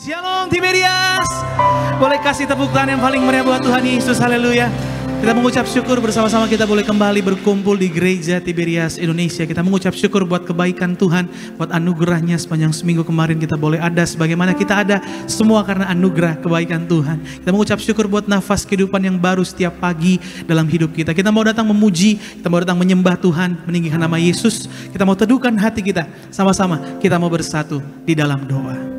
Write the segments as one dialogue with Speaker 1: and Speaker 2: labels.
Speaker 1: Shalom Tiberias. Boleh kasih tepuk tangan yang paling meriah buat Tuhan Yesus. Haleluya. Kita mengucap syukur bersama-sama, kita boleh kembali berkumpul di Gereja Tiberias Indonesia. Kita mengucap syukur buat kebaikan Tuhan, buat anugerahnya sepanjang seminggu kemarin kita boleh ada sebagaimana kita ada, semua karena anugerah kebaikan Tuhan. Kita mengucap syukur buat nafas kehidupan yang baru setiap pagi dalam hidup kita. Kita mau datang memuji, kita mau datang menyembah Tuhan, meninggikan nama Yesus. Kita mau teduhkan hati kita, sama-sama kita mau bersatu di dalam doa.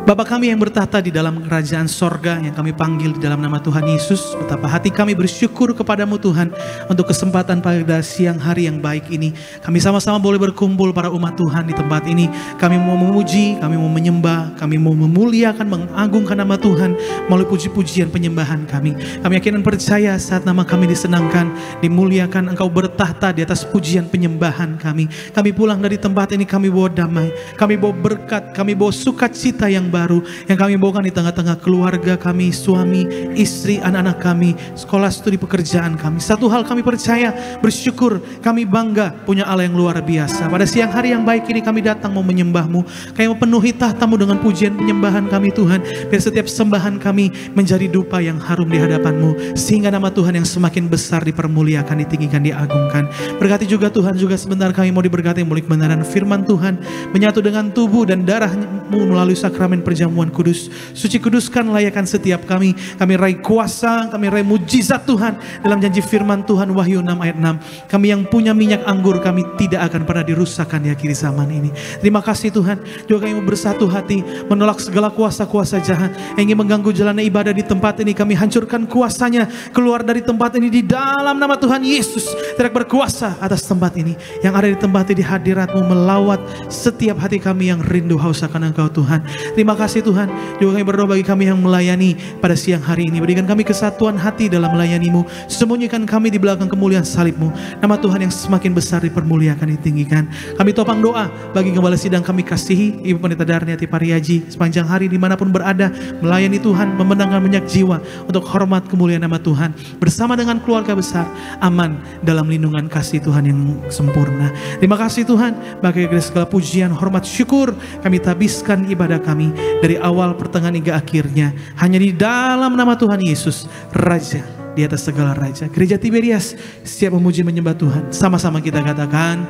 Speaker 1: Bapa kami yang bertahta di dalam kerajaan sorga, yang kami panggil di dalam nama Tuhan Yesus, betapa hati kami bersyukur kepadamu Tuhan untuk kesempatan pada siang hari yang baik ini. Kami sama-sama boleh berkumpul para umat Tuhan di tempat ini. Kami mau memuji, kami mau menyembah, kami mau memuliakan, mengagungkan nama Tuhan melalui puji-pujian penyembahan kami. Kami yakin dan percaya saat nama kami disenangkan, dimuliakan, Engkau bertahta di atas pujian penyembahan kami. Kami pulang dari tempat ini, kami bawa damai, kami bawa berkat, kami bawa sukacita yang baru yang kami bawakan di tengah-tengah keluarga kami, suami, istri, anak-anak kami, sekolah, studi, pekerjaan kami. Satu hal kami percaya, bersyukur, kami bangga punya Allah yang luar biasa. Pada siang hari yang baik ini kami datang mau menyembah-Mu. Kami mau penuhi tahta-Mu dengan pujian penyembahan kami Tuhan. Biar setiap sembahan kami menjadi dupa yang harum di hadapan-Mu, sehingga nama Tuhan yang semakin besar dipermuliakan, ditinggikan, diagungkan. Berkati juga Tuhan, juga sebentar kami mau diberkati melalui kebenaran firman Tuhan, menyatu dengan tubuh dan darah-Mu melalui sakramen perjamuan kudus. Suci kuduskan, layakan setiap kami. Kami raih kuasa, kami raih mujizat Tuhan dalam janji firman Tuhan Wahyu 6 ayat 6. Kami yang punya minyak anggur, kami tidak akan pernah dirusakkan di akhir zaman ini. Terima kasih Tuhan. Juga kami bersatu hati menolak segala kuasa-kuasa jahat yang ingin mengganggu jalannya ibadah di tempat ini. Kami hancurkan kuasanya, keluar dari tempat ini di dalam nama Tuhan Yesus. Tidak berkuasa atas tempat ini. Yang ada di tempat ini, hadirat-Mu melawat setiap hati kami yang rindu haus akan Engkau Tuhan. Terima kasih Tuhan. Juga kami berdoa bagi kami yang melayani pada siang hari ini. Berikan kami kesatuan hati dalam melayani-Mu. Sembunyikan kami di belakang kemuliaan salib-Mu. Nama Tuhan yang semakin besar dipermuliakan, ditinggikan. Kami topang doa bagi gembala sidang kami kasihi, Ibu Pendeta Darniati Pariaji, sepanjang hari dimanapun berada, melayani Tuhan, memenangkan banyak jiwa untuk hormat kemuliaan nama Tuhan. Bersama dengan keluarga besar, aman dalam lindungan kasih Tuhan yang sempurna. Terima kasih Tuhan. Bagi segala pujian, hormat, syukur, kami tabiskan ibadah kami dari awal, pertengahan hingga akhirnya hanya di dalam nama Tuhan Yesus, Raja di atas segala raja. Gereja Tiberias siap memuji menyembah Tuhan. Sama-sama kita katakan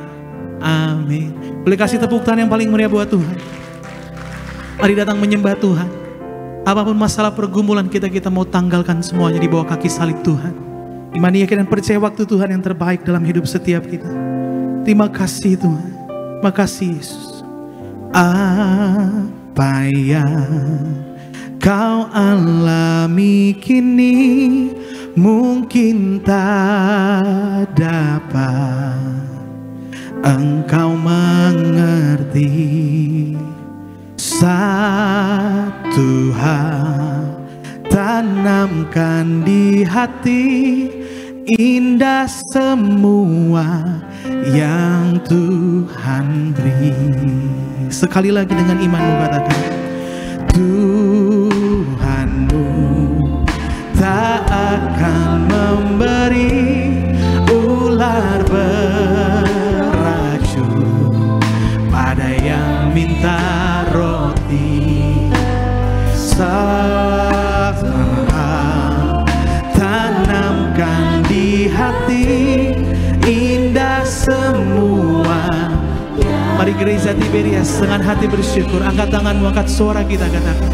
Speaker 1: amin. Boleh kasih tepuk tangan yang paling meriah buat Tuhan. Mari datang menyembah Tuhan. Apapun masalah pergumulan kita mau tanggalkan semuanya di bawah kaki salib Tuhan. Imani, yakin dan percaya waktu Tuhan yang terbaik dalam hidup setiap kita. Terima kasih Tuhan. Terima kasih Yesus. Apa yang kau alami kini mungkin tak dapat engkau mengerti. Satu hal tanamkan di hati, indah semua yang Tuhan beri. Sekali lagi dengan imanmu katakan, Tuhanmu tak akan memberi ular beracun pada yang minta roti. Satu hal tanamkan di hati, indah semua. Mari Gereja Tiberias dengan hati bersyukur, angkat tanganmu, angkat suara kita katakan,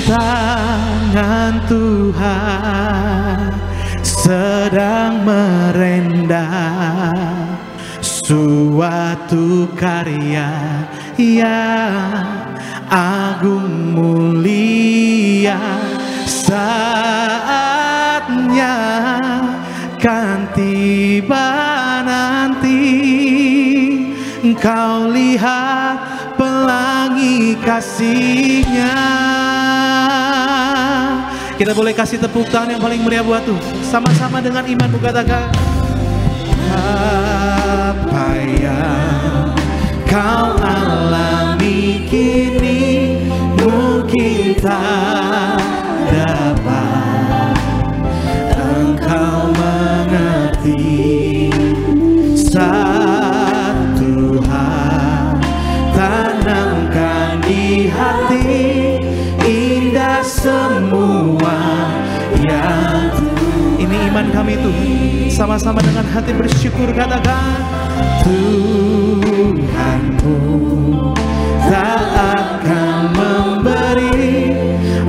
Speaker 1: tangan Tuhan sedang merendah suatu karya yang agung mulia. Saatnya kan tiba nanti, engkau lihat pelangi kasih-Nya. Kita boleh kasih tepuk tangan yang paling meriah buat Tuhan. Sama-sama dengan imanmu katakan, apa yang kau alami kini mungkin tak dapat engkau mengerti. Satu hal tanamkan di hati, indah semua yang ini iman kami Tuhan. Sama-sama dengan hati bersyukur katakan, Tuhanku tak akan memberi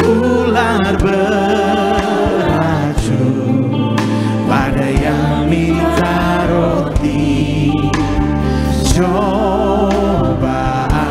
Speaker 1: ular beracun pada yang minta roti. Cobaan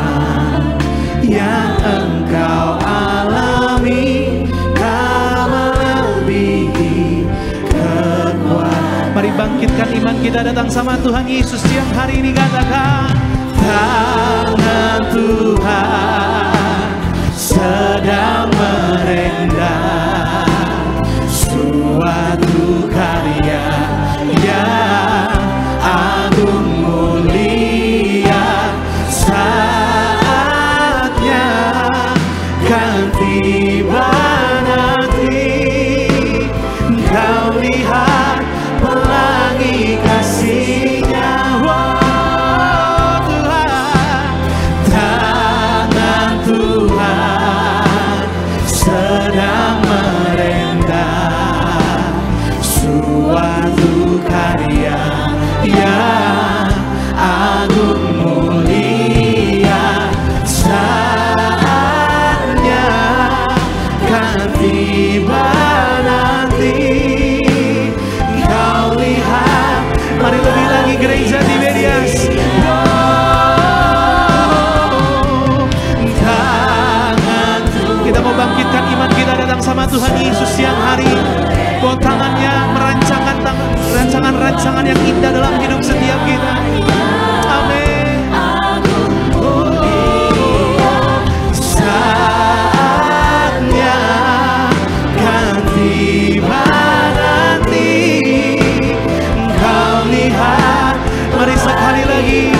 Speaker 1: yang engkau alami tak melebihi kekuatan. Mari bangkitkan iman kita, datang sama Tuhan Yesus yang hari ini katakan, tangan Tuhan sedang merendam suatu karya yang agung mulia. Saatnya kan tiba nanti, kau lihat pelangi kasih-Nya. Oh Tuhan, tangan Tuhan sedang merendam suatu karya yang agung mulia. Saatnya kan tiba nanti, kau lihat. Mari lebih lagi gereja Tiberias. Tangan, kita mau bangkitkan iman kita, datang sama Tuhan Yesus yang hari ini. Bahwa tangannya merancangkan rancangan-rancangan yang indah dalam hidup setiap kita. Amin. Saatnya kan tiba nanti, kau lihat. Mari sekali lagi.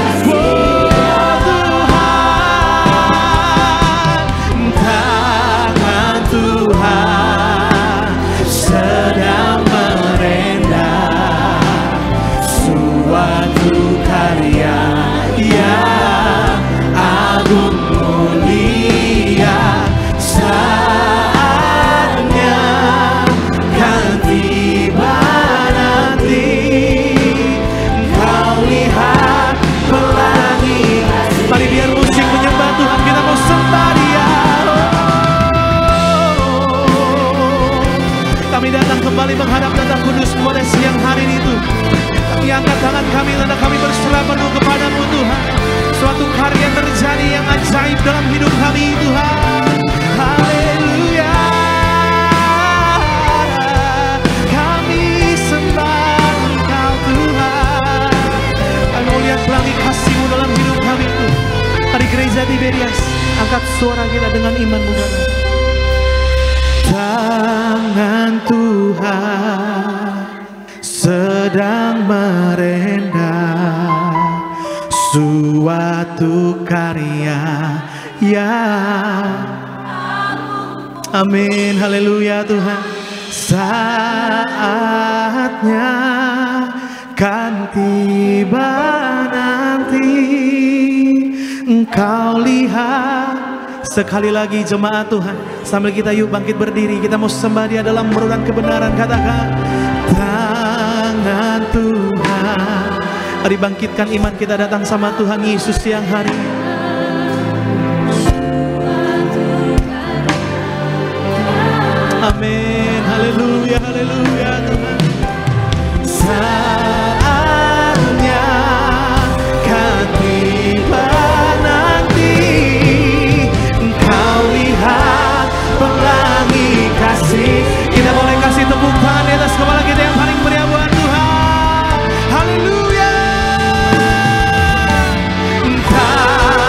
Speaker 1: Tangan Tuhan sedang merendam suatu karya yang agung mulia. Saatnya kan tiba nanti, kau lihat pelangi. Mari biar musik menyembah Tuhan, kita mau sembah Dia. Kami datang kembali menghadap Tata Kudus pada siang hari itu. Kami angkat tangan kami, tanda kami berserah penuh kepadamu Tuhan. Suatu karya terjadi yang ajaib dalam hidup kami Tuhan. Haleluya. Kami sembah Engkau Tuhan. Kami mau lihat pelangi kasih-Mu dalam hidup kami Tuhan. Mari gereja Tiberias, angkat suara kita dengan iman-Mu Bapa. Tangan Tuhan sedang merendam suatu karya yang amin, haleluya Tuhan. Saatnya kan tiba nanti, engkau lihat. Sekali lagi jemaat Tuhan, sambil kita yuk bangkit berdiri, kita mau sembah Dia dalam meruran kebenaran. Katakan, tangan Tuhan. Mari bangkitkan iman kita, datang sama Tuhan Yesus yang hari ini. Amin, haleluya, haleluya Tuhan. Saatnya kan tiba nanti, engkau lihat pelangi kasih. Kita boleh kasih tepuk tangan di atas kepala kita yang paling meriah buat Tuhan. Haleluya. Tangan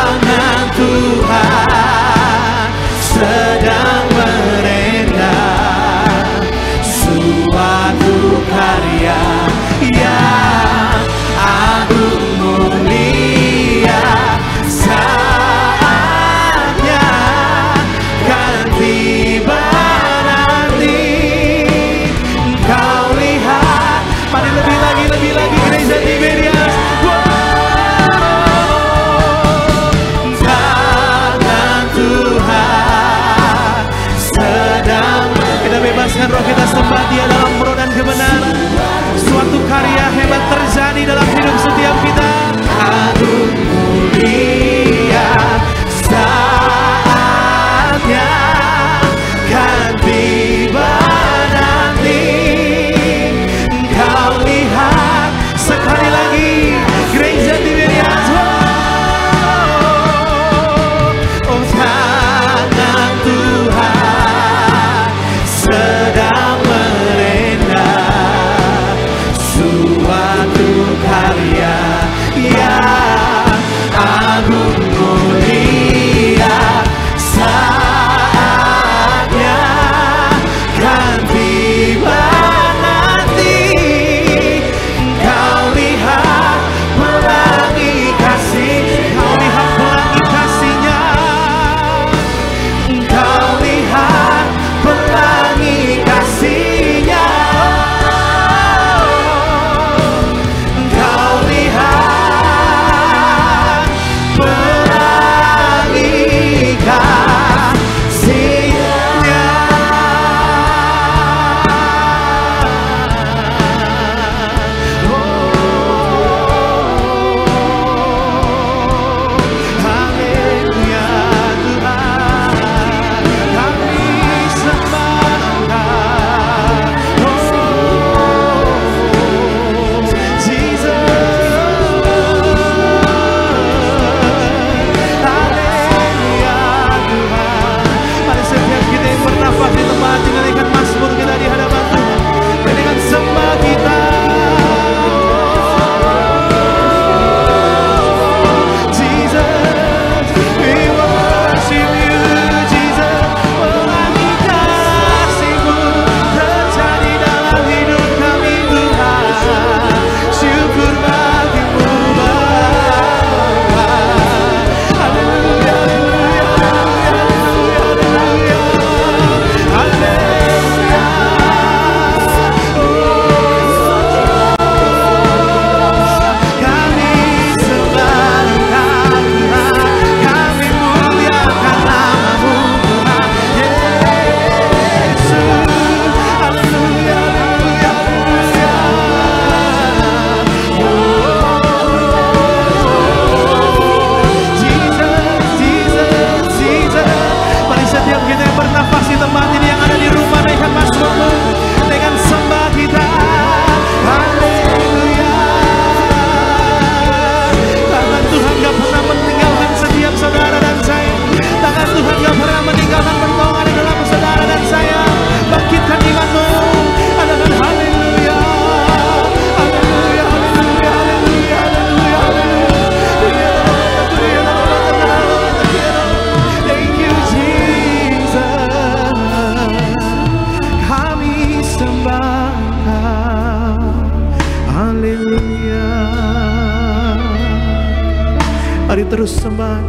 Speaker 1: terus sembah,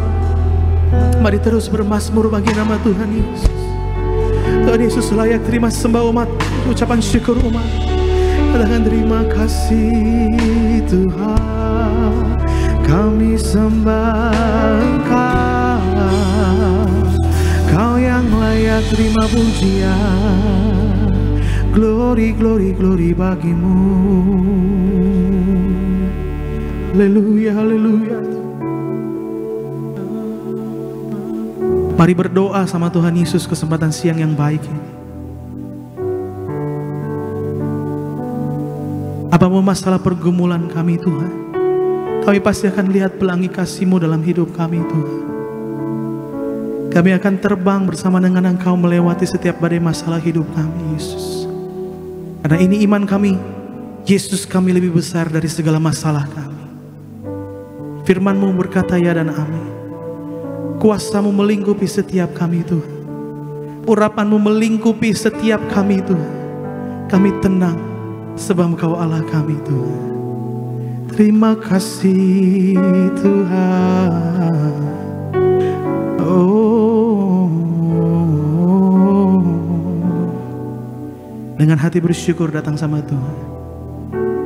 Speaker 1: mari terus bermazmur bagi nama Tuhan Yesus. Tuhan Yesus layak terima sembah umat, ucapan syukur umat. Katakan terima kasih Tuhan, kami sembah Engkau, Kau yang layak terima pujian. Glory, glory, glory bagimu. Haleluya, haleluya. Mari berdoa sama Tuhan Yesus kesempatan siang yang baik ini. Apapun masalah pergumulan kami Tuhan, kami pasti akan lihat pelangi kasih-Mu dalam hidup kami Tuhan. Kami akan terbang bersama dengan Engkau melewati setiap badai masalah hidup kami Yesus. Karena ini iman kami, Yesus kami lebih besar dari segala masalah kami. Firman-Mu berkata ya dan amin. Kuasa-Mu melingkupi setiap kami Tuhan. Urapan-Mu melingkupi setiap kami Tuhan. Kami tenang sebab Engkau Allah kami Tuhan. Terima kasih Tuhan. Dengan hati bersyukur datang sama Tuhan.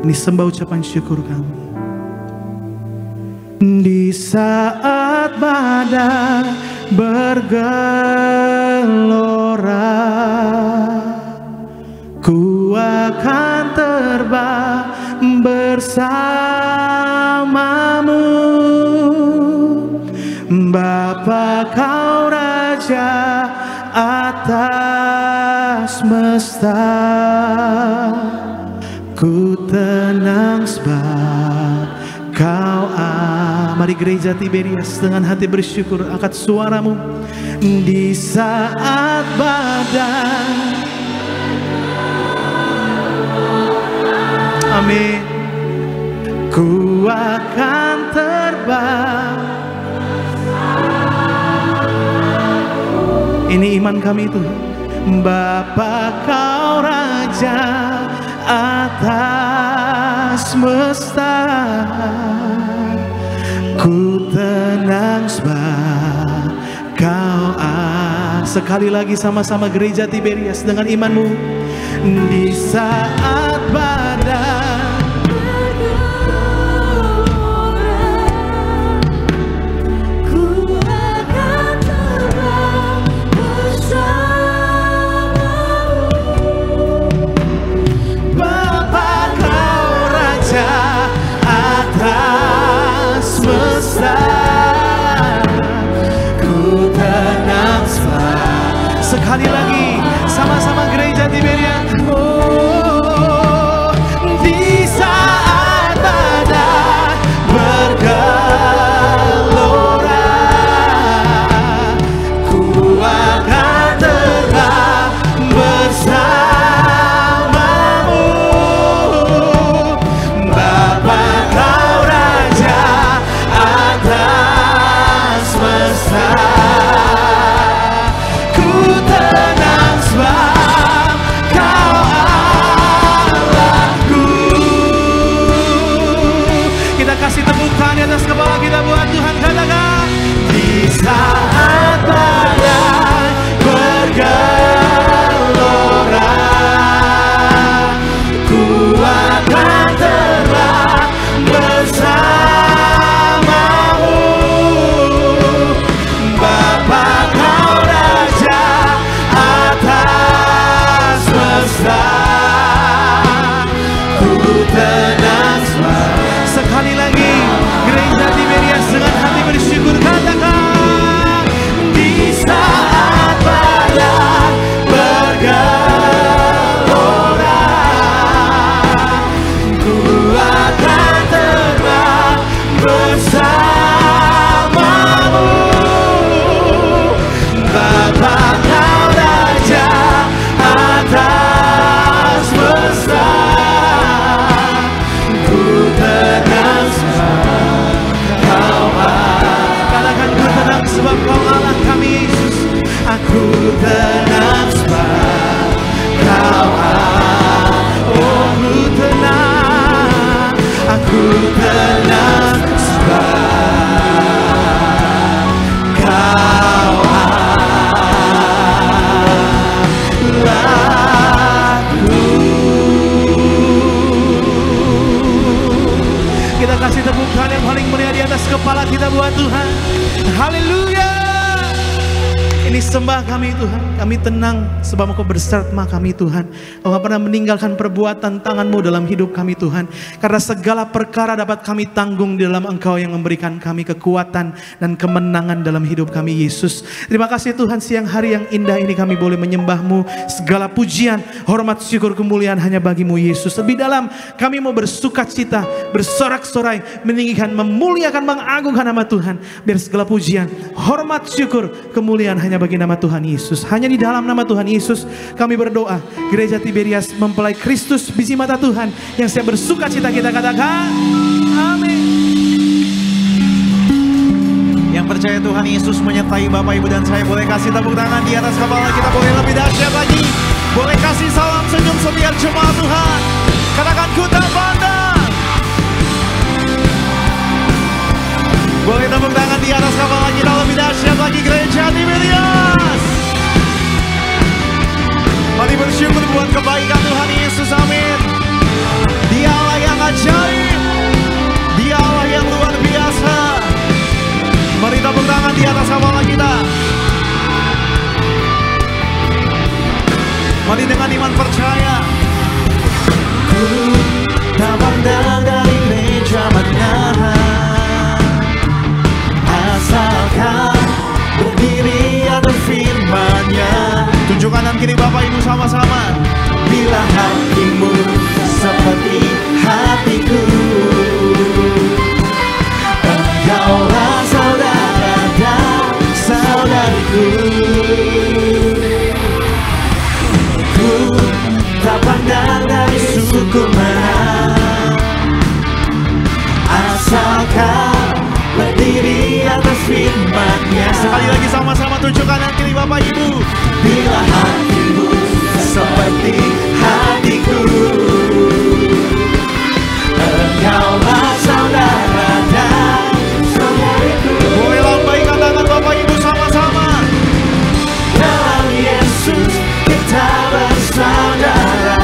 Speaker 1: Ini sembah ucapan syukur kami. Di saat badai bergelora, ku akan terbang bersamamu. Bapa Kau Raja atas semesta, ku tenang sebab Kau Mari gereja Tiberias dengan hati bersyukur, angkat suaramu. Di saat badai, amin, ku akan terbang. Ini iman kami Tuhan. Bapa Kau Raja atas semesta, ku tenang sebab Kau Sekali lagi sama-sama gereja Tiberias dengan imanmu. Di saat badai sekali lagi sama-sama gereja Tiberias. Oh, di saat badai bergelora, ku akan terbang bersamamu. Bapa Kau Raja atas semesta, ku tenang sebab Kau buat Tuhan. Haleluya. Ini sembah kami Tuhan. Kami tenang sebab Engkau bersama kami Tuhan. Engkau gak pernah meninggalkan perbuatan tangan-Mu dalam hidup kami Tuhan. Karena segala perkara dapat kami tanggung di dalam Engkau yang memberikan kami kekuatan dan kemenangan dalam hidup kami Yesus. Terima kasih Tuhan, siang hari yang indah ini kami boleh menyembah-Mu. Segala pujian, hormat, syukur, kemuliaan hanya bagi-Mu Yesus. Lebih dalam kami mau bersukacita, bersorak-sorai, meninggikan, memuliakan, mengagungkan nama Tuhan. Biar segala pujian, hormat, syukur, kemuliaan hanya bagi nama Tuhan Yesus. Hanya di dalam nama Tuhan Yesus kami berdoa. Gereja Tiberias mempelai Kristus biji mata Tuhan yang siap bersukacita, kita katakan amin.
Speaker 2: Yang percaya Tuhan Yesus menyertai Bapak Ibu dan saya, boleh kasih tepuk tangan di atas kepala kita, boleh lebih dahsyat lagi. Boleh kasih salam senyum setiap jemaat Tuhan. Katakan ku tak pandang. Boleh tepuk tangan di atas kepala kita lebih dahsyat lagi, Gereja Tiberias. Mari bersyukur buat kebaikan Tuhan Yesus, amin. Dia Allah yang ajaib, Dia Allah yang luar biasa. Mari tepuk tangan di atas kepala kita. Mari dengan iman percaya. Ku tak pandang dari gereja mana, asalkan berdiri atas firman-Nya. Tunjuk kanan kiri Bapak Ibu sama-sama. Bila hatimu seperti hatiku, engkaulah saudara dan saudariku. Ku tak pandang dari suku mana, asalkan berdiri atas firman-Nya. Sekali lagi sama-sama tunjuk kanan kiri Bapak Ibu. Bila hatimu seperti hatiku, engkaulah saudara dan saudariku. Boleh lambaikan tangan Bapak Ibu sama-sama. Dalam Yesus kita bersaudara,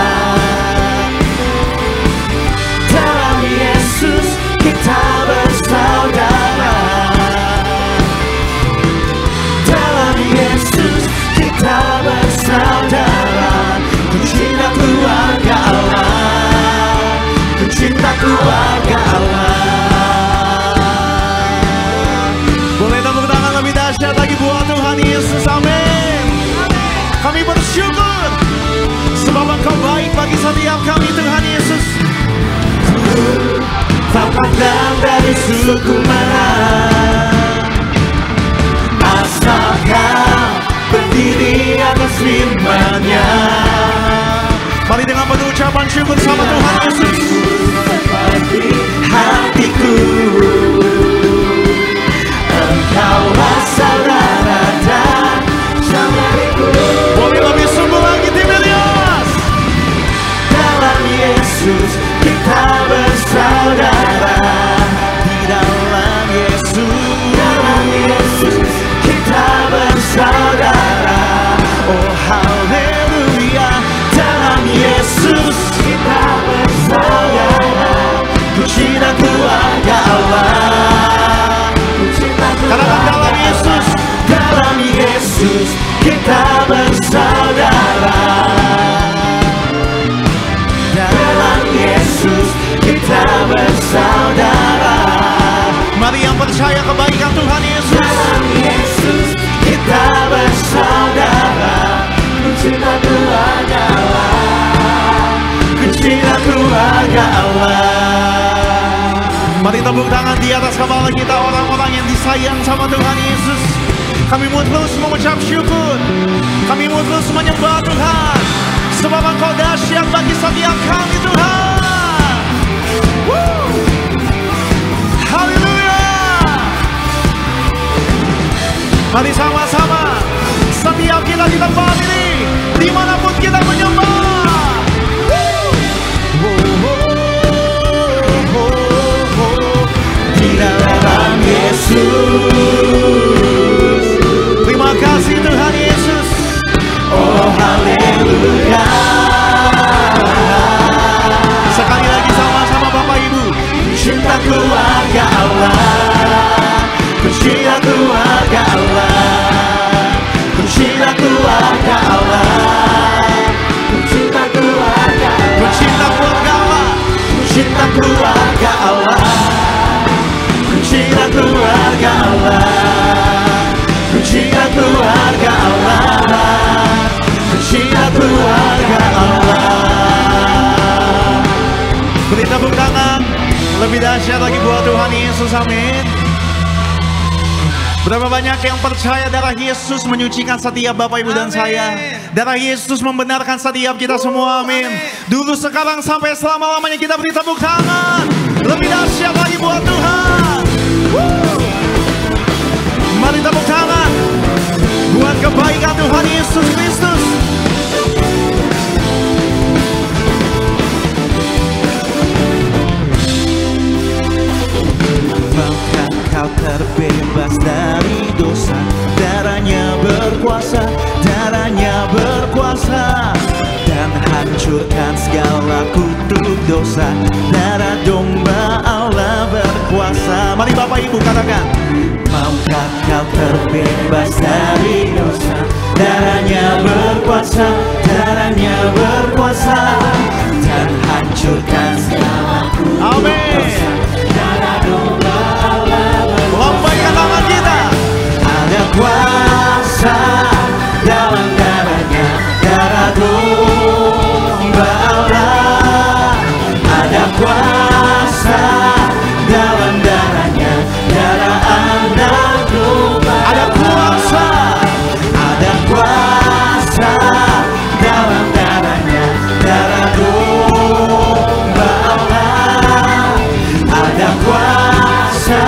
Speaker 2: dalam Yesus kita bersaudara, dalam Yesus kita bersaudara. Ku cinta keluarga Allah, ku cinta keluarga Allah. Boleh tepuk tangan lebih dahsyat lagi buat Tuhan Yesus, amin. Kami bersyukur sebab Engkau baik bagi setiap kami Tuhan Yesus. Tak pandang dari suku mana, asalkan berdiri atas firman-Nya. Mari dengan penuh ucapan syukur sama Tuhan Yesus. Seperti hatiku, engkaulah saudara dan saudariku. Boleh lebih sungguh lagi Tiberias. Dalam Yesus kita bersaudara, di dalam Yesus kita bersaudara. Oh haleluya, dalam Yesus kita bersaudara. Ku cinta keluarga Allah, katakan dalam Yesus, dalam Yesus kita bersaudara, dalam Yesus kita bersaudara. Mari yang percaya kebaikan Tuhan Yesus. Dalam Yesus kita bersaudara. Ku cinta keluarga Allah, ku cinta keluarga Allah. Mari tepuk tangan di atas kepala kita, orang-orang yang disayang sama Tuhan Yesus. Kami mau terus mengucap syukur, kami mau terus menyembah Tuhan, sebab Engkau dahsyat bagi setiap kami Tuhan. Haleluya. Mari sama-sama, setiap kita di tempat ini, dimanapun kita menyembah. Di dalam Yesus. Terima kasih Tuhan Yesus. Oh haleluya. Sekali lagi sama-sama Bapak Ibu. Cinta keluarga Allah, keluarga Allah, kuncilah keluarga Allah, kuncilah keluarga Allah, kuncilah keluarga Allah. Beri tepuk tangan lebih dahsyat lagi buat Tuhan Yesus, amin. Berapa banyak yang percaya darah Yesus menyucikan setiap Bapak Ibu dan saya. Darah Yesus membenarkan setiap kita semua, amin. Dulu, sekarang, sampai selama-lamanya kita beri tepuk tangan. Lebih dahsyat lagi buat Tuhan. Mari tepuk tangan buat kebaikan Tuhan Yesus Kristus. Maukah kau terbebas dari dosa? Darahnya berkuasa, darahnya berkuasa, dan hancurkan segala kutuk dosa. Darah domba Allah berkuasa. Mari Bapak Ibu katakan, maukah kau terbebas dari dosa? Darahnya berkuasa, darahnya berkuasa, dan hancurkan segala kutuk dosa. Darah domba Allah berkuasa. Lambaikan tangan kita. Ada kuasa dalam darahnya, darah domba Allah. Ada kuasa dalam darahnya, darah anak domba. Ada kuasa, ada kuasa dalam darahnya, darah domba Allah. Ada kuasa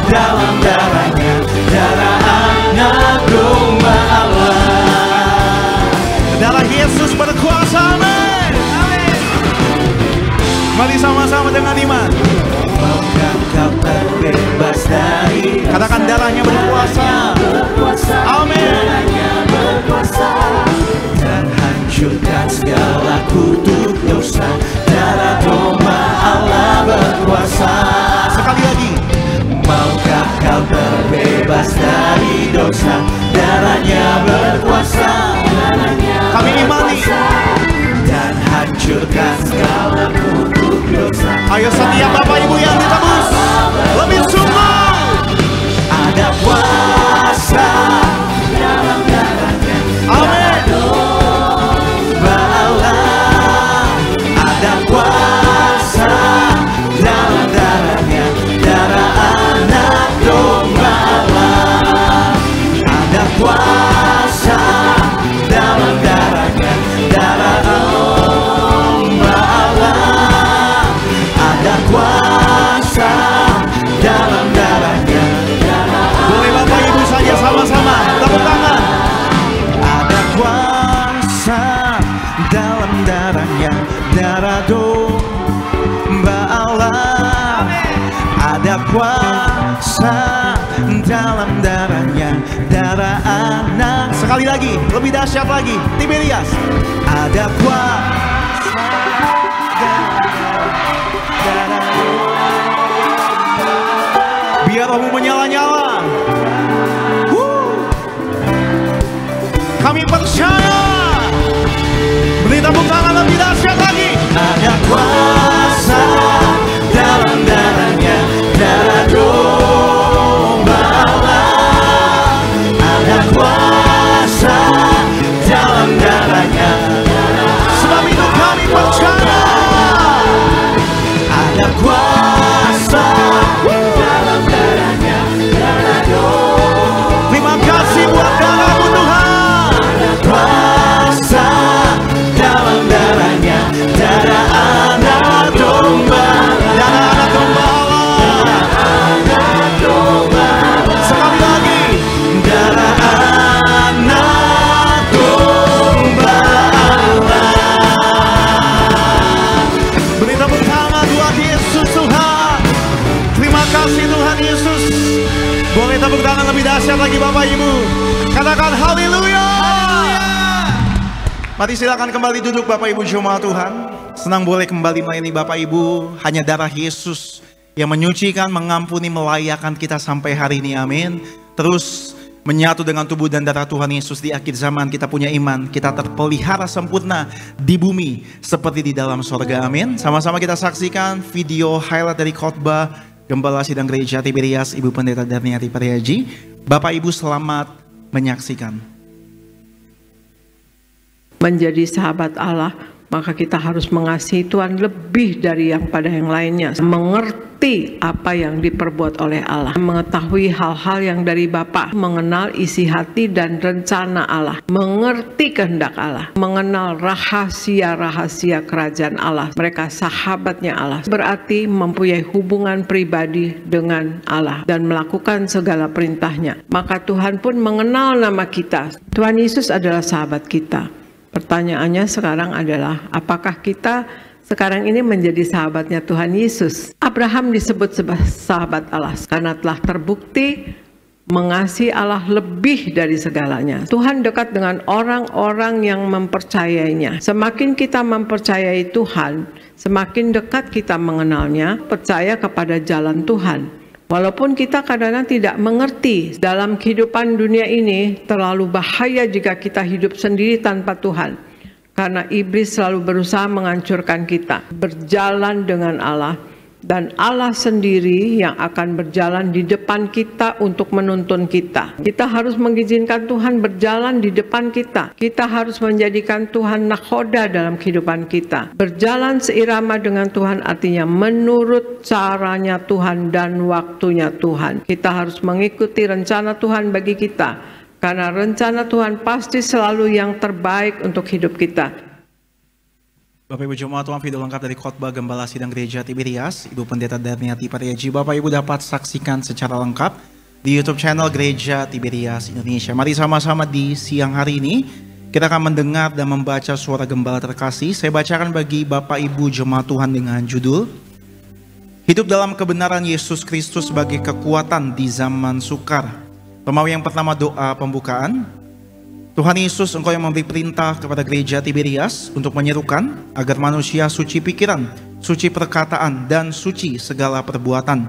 Speaker 2: dalam darahnya, darah anak domba Allah. Darah Yesus berkuasa, amin. Mari sama-sama dengan iman. Maukah kau terbebas dari dosa? Katakan, darahnya berkuasa, amin. Dan hancurkan segala kutuk dosa. Darah domba Allah berkuasa. Sekali lagi. Maukah kau terbebas dari dosa? Darahnya berkuasa, kami imani, dan hancurkan segala kutuk dosa. Ayo setiap Bapak Ibu yang ditebus, lebih sungguh. Ada kuasa dalam darahnya, amin. Domba Allah. Ada kuasa dalam darahnya, darah anak domba Allah. Ada kuasa dalam darahnya, darah domba Allah. Ada kuasa dalam darahnya, darah. Boleh Bapak Ibu saja sama-sama tepuk tangan. Ada kuasa dalam darahnya, darah domba Allah. Ada kuasa dalam darahnya, darah anak. Sekali lagi, lebih dahsyat lagi, Tiberias. Ada kuasa dalam darah. Biar rohmu menyala-nyala. Kami percaya. Beri tepuk tangan lebih dahsyat lagi. Ada kuasa dalam darahnya, darah domba Allah. Ada kuasa dalam darahnya, sebab itu kami percaya. Ada kuasa dalam darahnya, darah domba. Terima kasih buat darah-Mu Tuhan. Ada kuasa dalam darahnya, darah anak domba. Darah anak domba Allah. Anak domba. Sekali lagi, darah anak domba Allah. Beri tepuk tangan buat Yesus Tuhan. Terima kasih Tuhan Yesus. Boleh tepuk tangan lebih dahsyat lagi Bapak Ibu. Katakan haleluya. Mari silakan kembali duduk Bapak Ibu jemaat Tuhan. Senang boleh kembali melayani Bapak Ibu. Hanya darah Yesus yang menyucikan, mengampuni, melayakkan kita sampai hari ini, amin. Terus menyatu dengan tubuh dan darah Tuhan Yesus di akhir zaman. Kita punya iman, kita terpelihara sempurna di bumi seperti di dalam sorga. Amin. Sama-sama kita saksikan video highlight dari khotbah Gembala Sidang Gereja Tiberias, Ibu Pendeta Darniati Pariaji. Bapak Ibu selamat menyaksikan.
Speaker 3: Menjadi sahabat Allah, maka kita harus mengasihi Tuhan lebih dari yang pada yang lainnya. Mengerti apa yang diperbuat oleh Allah, mengetahui hal-hal yang dari Bapa, mengenal isi hati dan rencana Allah, mengerti kehendak Allah, mengenal rahasia-rahasia kerajaan Allah. Mereka sahabatnya Allah, berarti mempunyai hubungan pribadi dengan Allah dan melakukan segala perintahnya. Maka Tuhan pun mengenal nama kita. Tuhan Yesus adalah sahabat kita. Pertanyaannya sekarang adalah, apakah kita sekarang ini menjadi sahabatnya Tuhan Yesus? Abraham disebut sebagai sahabat Allah karena telah terbukti mengasihi Allah lebih dari segalanya. Tuhan dekat dengan orang-orang yang mempercayainya. Semakin kita mempercayai Tuhan, semakin dekat kita mengenalnya, percaya kepada jalan Tuhan. Walaupun kita kadang-kadang tidak mengerti, dalam kehidupan dunia ini terlalu bahaya jika kita hidup sendiri tanpa Tuhan. Karena iblis selalu berusaha menghancurkan kita. Berjalan dengan Allah, dan Allah sendiri yang akan berjalan di depan kita untuk menuntun kita. Kita harus mengizinkan Tuhan berjalan di depan kita. Kita harus menjadikan Tuhan nakhoda dalam kehidupan kita. Berjalan seirama dengan Tuhan artinya menurut caranya Tuhan dan waktunya Tuhan. Kita harus mengikuti rencana Tuhan bagi kita, karena rencana Tuhan pasti selalu yang terbaik untuk hidup kita.
Speaker 2: Bapak Ibu Jemaat Tuhan, video lengkap dari khotbah Gembala Sidang Gereja Tiberias, Ibu Pendeta Darniati Pariaji. Bapak Ibu dapat saksikan secara lengkap di YouTube channel Gereja Tiberias Indonesia. Mari sama-sama di siang hari ini kita akan mendengar dan membaca suara Gembala terkasih. Saya bacakan bagi Bapak Ibu Jemaat Tuhan dengan judul Hidup dalam Kebenaran Yesus Kristus sebagai Kekuatan di Zaman Sukar. Romawi yang pertama, doa pembukaan. Tuhan Yesus, Engkau yang memberi perintah kepada gereja Tiberias untuk menyerukan agar manusia suci pikiran, suci perkataan, dan suci segala perbuatan.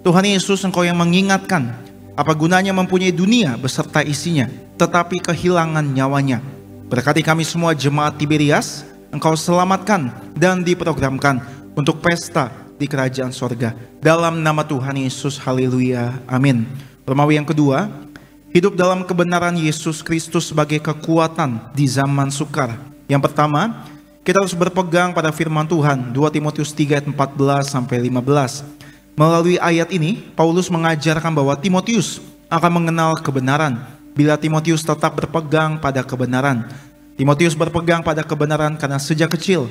Speaker 2: Tuhan Yesus, Engkau yang mengingatkan apa gunanya mempunyai dunia beserta isinya, tetapi kehilangan nyawanya. Berkati kami semua jemaat Tiberias, Engkau selamatkan dan diprogramkan untuk pesta di kerajaan sorga. Dalam nama Tuhan Yesus, haleluya, amin. Romawi yang kedua, hidup dalam kebenaran Yesus Kristus sebagai kekuatan di zaman sukar. Yang pertama, kita harus berpegang pada firman Tuhan, 2 Timotius 3 ayat 14-15. Melalui ayat ini, Paulus mengajarkan bahwa Timotius akan mengenal kebenaran bila Timotius tetap berpegang pada kebenaran. Timotius berpegang pada kebenaran karena sejak kecil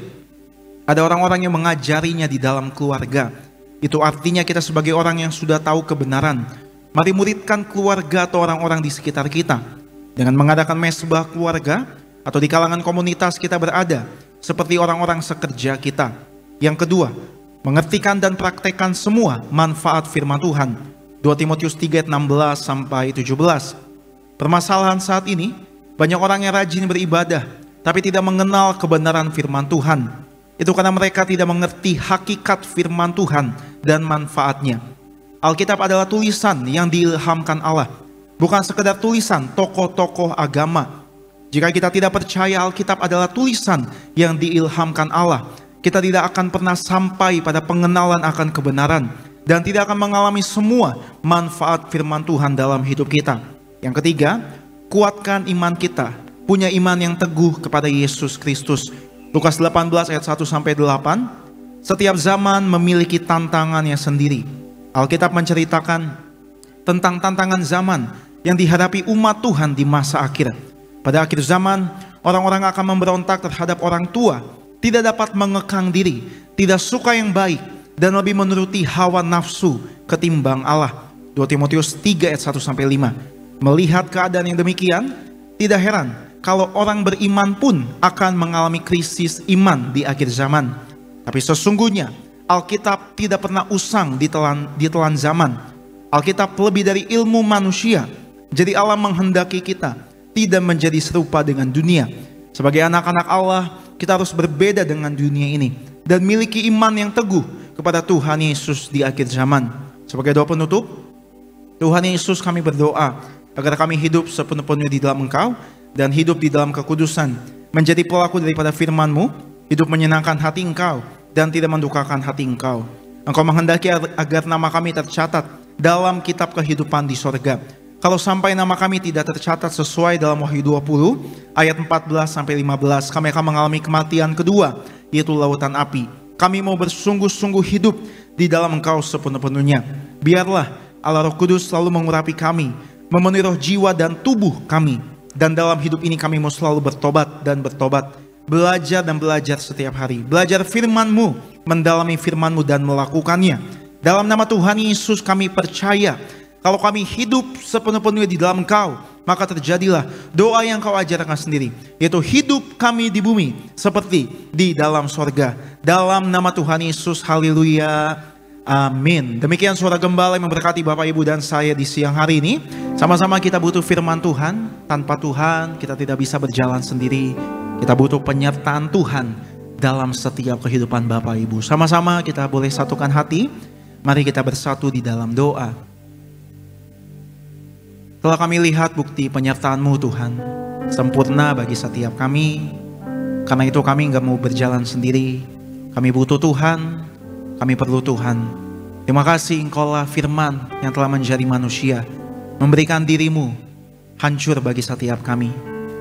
Speaker 2: ada orang-orang yang mengajarinya di dalam keluarga. Itu artinya kita sebagai orang yang sudah tahu kebenaran, mari muridkan keluarga atau orang-orang di sekitar kita dengan mengadakan mesbah keluarga atau di kalangan komunitas kita berada seperti orang-orang sekerja kita. Yang kedua, mengertikan dan praktekkan semua manfaat firman Tuhan. 2 Timotius 3 ayat 16-17. Permasalahan saat ini, banyak orang yang rajin beribadah tapi tidak mengenal kebenaran firman Tuhan. Itu karena mereka tidak mengerti hakikat firman Tuhan dan manfaatnya. Alkitab adalah tulisan yang diilhamkan Allah, bukan sekedar tulisan tokoh-tokoh agama. Jika kita tidak percaya Alkitab adalah tulisan yang diilhamkan Allah, kita tidak akan pernah sampai pada pengenalan akan kebenaran dan tidak akan mengalami semua manfaat firman Tuhan dalam hidup kita. Yang ketiga, kuatkan iman kita, punya iman yang teguh kepada Yesus Kristus. Lukas 18 ayat 1-8, setiap zaman memiliki tantangannya sendiri. Alkitab menceritakan tentang tantangan zaman yang dihadapi umat Tuhan di masa akhir. Pada akhir zaman, orang-orang akan memberontak terhadap orang tua, tidak dapat mengekang diri, tidak suka yang baik, dan lebih menuruti hawa nafsu ketimbang Allah. 2 Timotius 3 ayat 1-5. Melihat keadaan yang demikian, tidak heran kalau orang beriman pun akan mengalami krisis iman di akhir zaman. Tapi sesungguhnya Alkitab tidak pernah usang ditelan zaman. Alkitab lebih dari ilmu manusia. Jadi Allah menghendaki kita tidak menjadi serupa dengan dunia. Sebagai anak-anak Allah, kita harus berbeda dengan dunia ini dan miliki iman yang teguh kepada Tuhan Yesus di akhir zaman. Sebagai doa penutup, Tuhan Yesus, kami berdoa agar kami hidup sepenuh-penuhnya di dalam Engkau dan hidup di dalam kekudusan, menjadi pelaku daripada firman-Mu, hidup menyenangkan hati Engkau dan tidak mendukakan hati Engkau. Engkau menghendaki agar nama kami tercatat dalam kitab kehidupan di sorga. Kalau sampai nama kami tidak tercatat sesuai dalam Wahyu 20 ayat 14-15, kami akan mengalami kematian kedua, yaitu lautan api. Kami mau bersungguh-sungguh hidup di dalam Engkau sepenuh-penuhnya. Biarlah Allah Roh Kudus selalu mengurapi kami, memenuhi roh, jiwa dan tubuh kami. Dan dalam hidup ini kami mau selalu bertobat dan bertobat, belajar dan belajar setiap hari, belajar firman-Mu, mendalami firman-Mu dan melakukannya. Dalam nama Tuhan Yesus kami percaya, kalau kami hidup sepenuh-penuhnya di dalam Engkau, maka terjadilah doa yang Kau ajarkan sendiri, yaitu hidup kami di bumi seperti di dalam sorga. Dalam nama Tuhan Yesus, haleluya, amin. Demikian suara gembala yang memberkati Bapak, Ibu, dan saya di siang hari ini. Sama-sama kita butuh firman Tuhan. Tanpa Tuhan kita tidak bisa berjalan sendiri. Kita butuh penyertaan Tuhan dalam setiap kehidupan Bapak, Ibu. Sama-sama kita boleh satukan hati. Mari kita bersatu di dalam doa. Telah kami lihat bukti penyertaan-Mu Tuhan, sempurna bagi setiap kami. Karena itu kami gak mau berjalan sendiri. Kami butuh Tuhan, kami perlu Tuhan. Terima kasih Engkaulah firman yang telah menjadi manusia, memberikan diri-Mu hancur bagi setiap kami.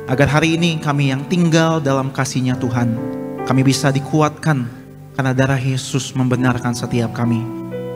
Speaker 2: Agar hari ini kami yang tinggal dalam kasih-Nya Tuhan, kami bisa dikuatkan karena darah Yesus membenarkan setiap kami.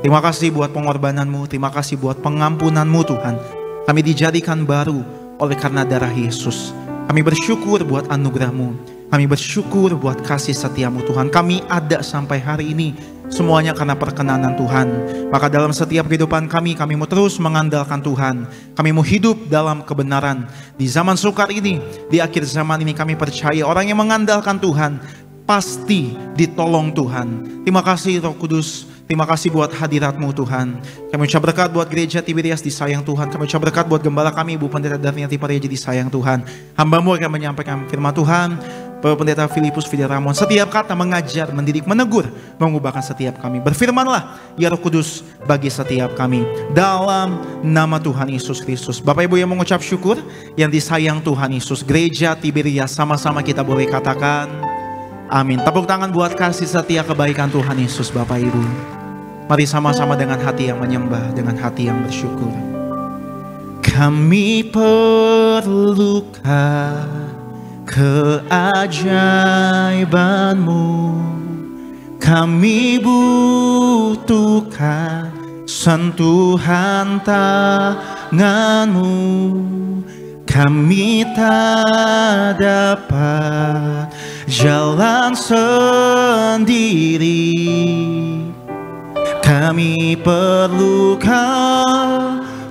Speaker 2: Terima kasih buat pengorbanan-Mu, terima kasih buat pengampunan-Mu Tuhan. Kami dijadikan baru oleh karena darah Yesus. Kami bersyukur buat anugerah-Mu. Kami bersyukur buat kasih setia-Mu Tuhan. Kami ada sampai hari ini semuanya karena perkenanan Tuhan. Maka dalam setiap kehidupan kami mau terus mengandalkan Tuhan. Kami mau hidup dalam kebenaran. Di zaman sukar ini, di akhir zaman ini kami percaya orang yang mengandalkan Tuhan pasti ditolong Tuhan. Terima kasih Roh Kudus. Terima kasih buat hadirat-Mu Tuhan. Kami ucap berkat buat gereja Tiberias disayang Tuhan. Kami ucap berkat buat gembala kami, Ibu Pendeta Darniati Pareja disayang Tuhan. Hamba-Mu akan menyampaikan firman Tuhan. Bapak Pendeta Filipus Fideramon, setiap kata mengajar, mendidik, menegur, mengubahkan setiap kami. Berfirmanlah ya Roh Kudus bagi setiap kami. Dalam nama Tuhan Yesus Kristus. Bapak Ibu yang mengucap syukur, yang disayang Tuhan Yesus, gereja Tiberias, sama-sama kita boleh katakan amin. Tepuk tangan buat kasih setia kebaikan Tuhan Yesus. Bapak Ibu, mari sama-sama dengan hati yang menyembah, dengan hati yang bersyukur. Kami perlukan keajaiban-Mu, kami butuhkan sentuhan tangan-Mu. Kami tak dapat jalan sendiri, kami perlukan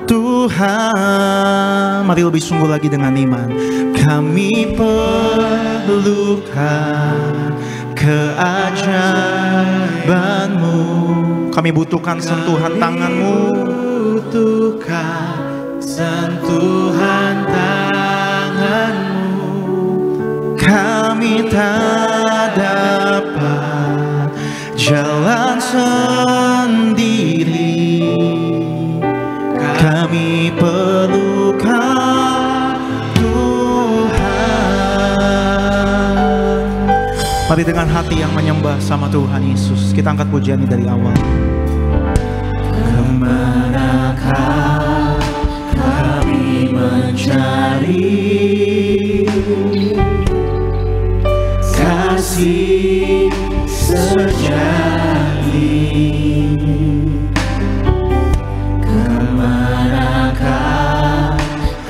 Speaker 2: Tuhan. Mari lebih sungguh lagi dengan iman. Kami perlukan keajaiban-Mu, kami butuhkan sentuhan tangan-Mu. Butuhkan sentuhan tangan-Mu. Kami tak dapat jalan sendiri, kami perlukan Tuhan. Mari dengan hati yang menyembah sama Tuhan Yesus, kita angkat pujian ini dari awal. Kemanakah kami mencari kasih sejati? Kemanakah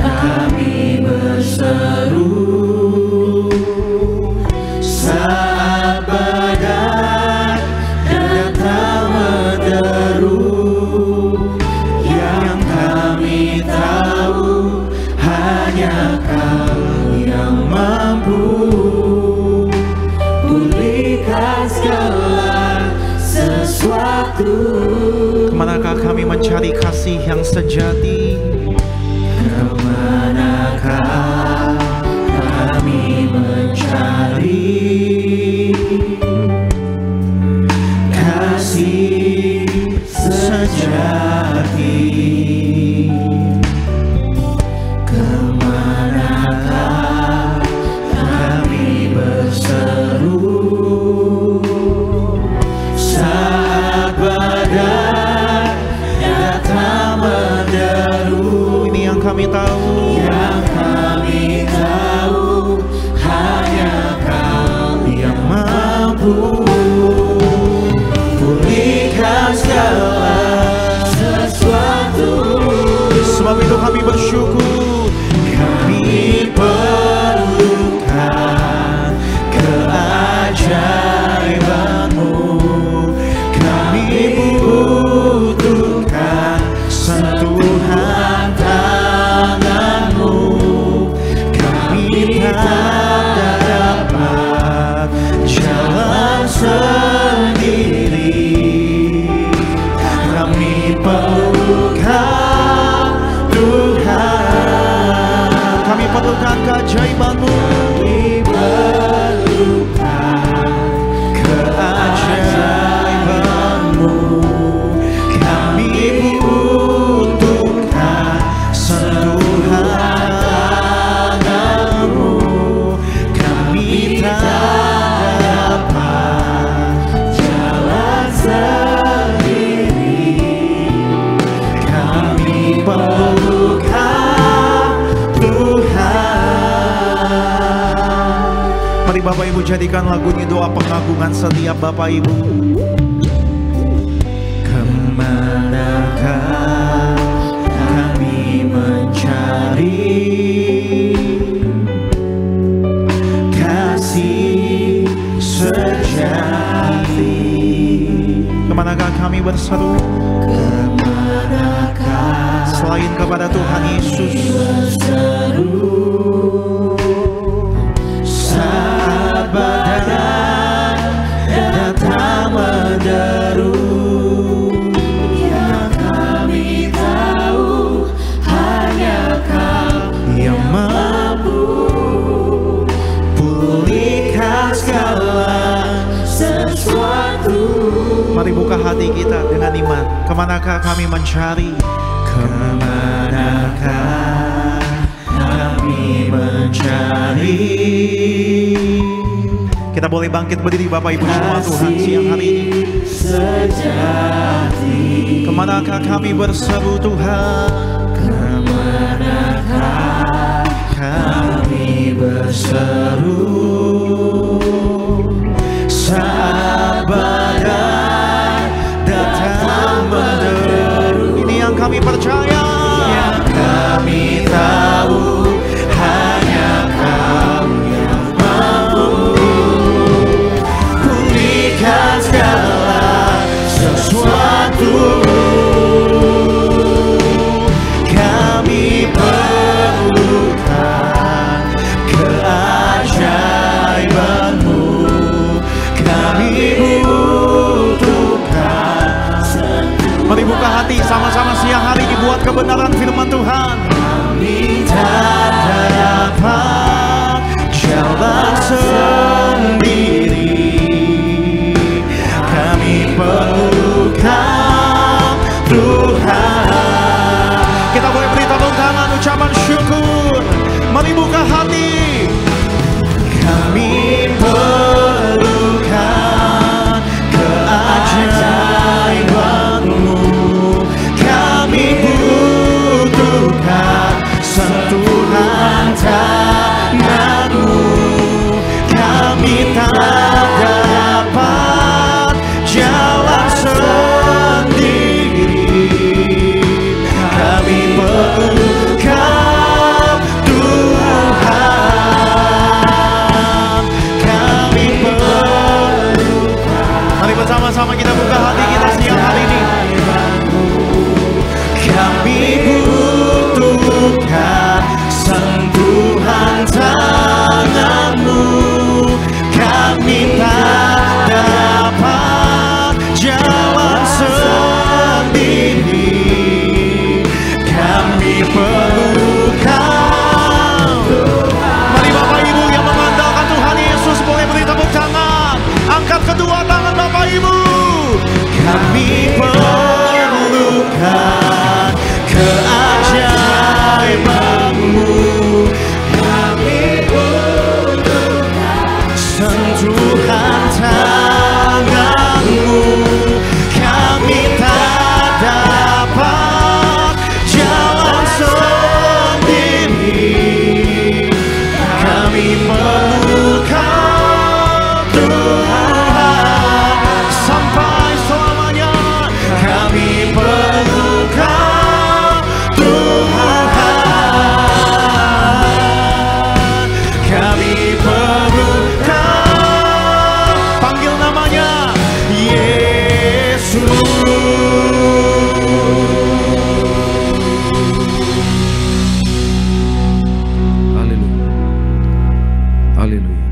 Speaker 2: kami berseru saat badai datang menderu? Yang kami tahu hanya Kau yang mampu pulihkan segala sesuatu. Kemanakah kami mencari kasih yang sejati? Kemanakah kami mencari kasih sejati? keajaiban-Mu, keajaiban-Mu. Kami butuhkan sentuhan tangan-Mu. Kami tak dapat jalan sendiri. Kami perlukan Tuhan. Mari Bapak Ibu jadikan lagu ini doa pengagungan setiap Bapak Ibu. Kemanakah kami mencari kasih sejati? Kemanakah kami berseru? Kemanakah selain kepada Tuhan Yesus? Saat badai datang menderu, yang kami tahu hanya Kau yang mampu pulihkan segala sesuatu. Mari buka hati kita dengan iman. Kemanakah kami mencari? Kemanakah kami mencari? Kita boleh bangkit berdiri Bapak Ibu semua Tuhan siang hari ini. Kemanakah kami berseru Tuhan? Kemanakah kami berseru saat badai datang menderu? Ini yang kami percaya, yang kami tahu hanya Kau yang mampu pulihkan segala sesuatu. Kami perlukan keajaiban-Mu. Kami butuhkan. Mari buka hati sama-sama siang hari ini buat kebenaran firman Tuhan. Kami tak dapat jalan sendiri. Kami perlukan Tuhan. Kita boleh beri tepuk tangan ucapan syukur. Mari buka hati. Kami perlukan keajaiban-Mu. Kami butuhkan sentuhan tangan-Mu. Kami tak dapat jalan sendiri. Kami perlukan Tuhan. Kami perlukan. Mari bersama-sama kita buka hati kita siang hari ini. Kami butuhkan sentuhan tangan-Mu. Kami tak dapat jalan sendiri. Kami perlukan Tuhan. Mari Bapak Ibu yang mengandalkan Tuhan Yesus boleh beri tepuk tangan. Angkat kedua tangan Bapak Ibu. Kami perlukan keajaiban-Mu. Kami butuhkan sentuhan tangan-Mu. Kami tak dapat jalan sendiri. Kami perlukan Tuhan sampai selamanya. Kami perlukan Tuhan. Kami perlukan. Panggil namanya Yesus.
Speaker 4: Haleluya. Haleluya.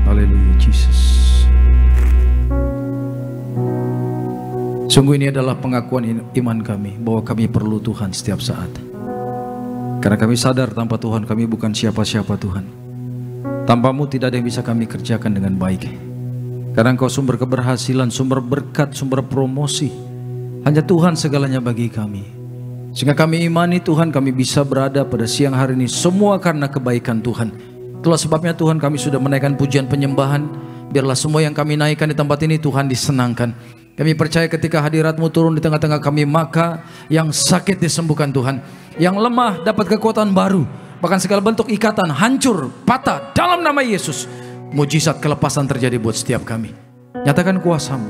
Speaker 4: Haleluya Jesus. Sungguh ini adalah pengakuan iman kami bahwa kami perlu Tuhan setiap saat. Karena kami sadar tanpa Tuhan kami bukan siapa-siapa Tuhan. Tanpamu tidak ada yang bisa kami kerjakan dengan baik. Karena Engkau sumber keberhasilan, sumber berkat, sumber promosi. Hanya Tuhan segalanya bagi kami. Sehingga kami imani Tuhan, kami bisa berada pada siang hari ini semua karena kebaikan Tuhan. Itulah sebabnya Tuhan, kami sudah menaikkan pujian penyembahan. Biarlah semua yang kami naikkan di tempat ini Tuhan disenangkan. Kami percaya ketika hadirat-Mu turun di tengah-tengah kami, maka yang sakit disembuhkan Tuhan, yang lemah dapat kekuatan baru, bahkan segala bentuk ikatan hancur, patah dalam nama Yesus. Mujizat kelepasan terjadi buat setiap kami. Nyatakan kuasa-Mu.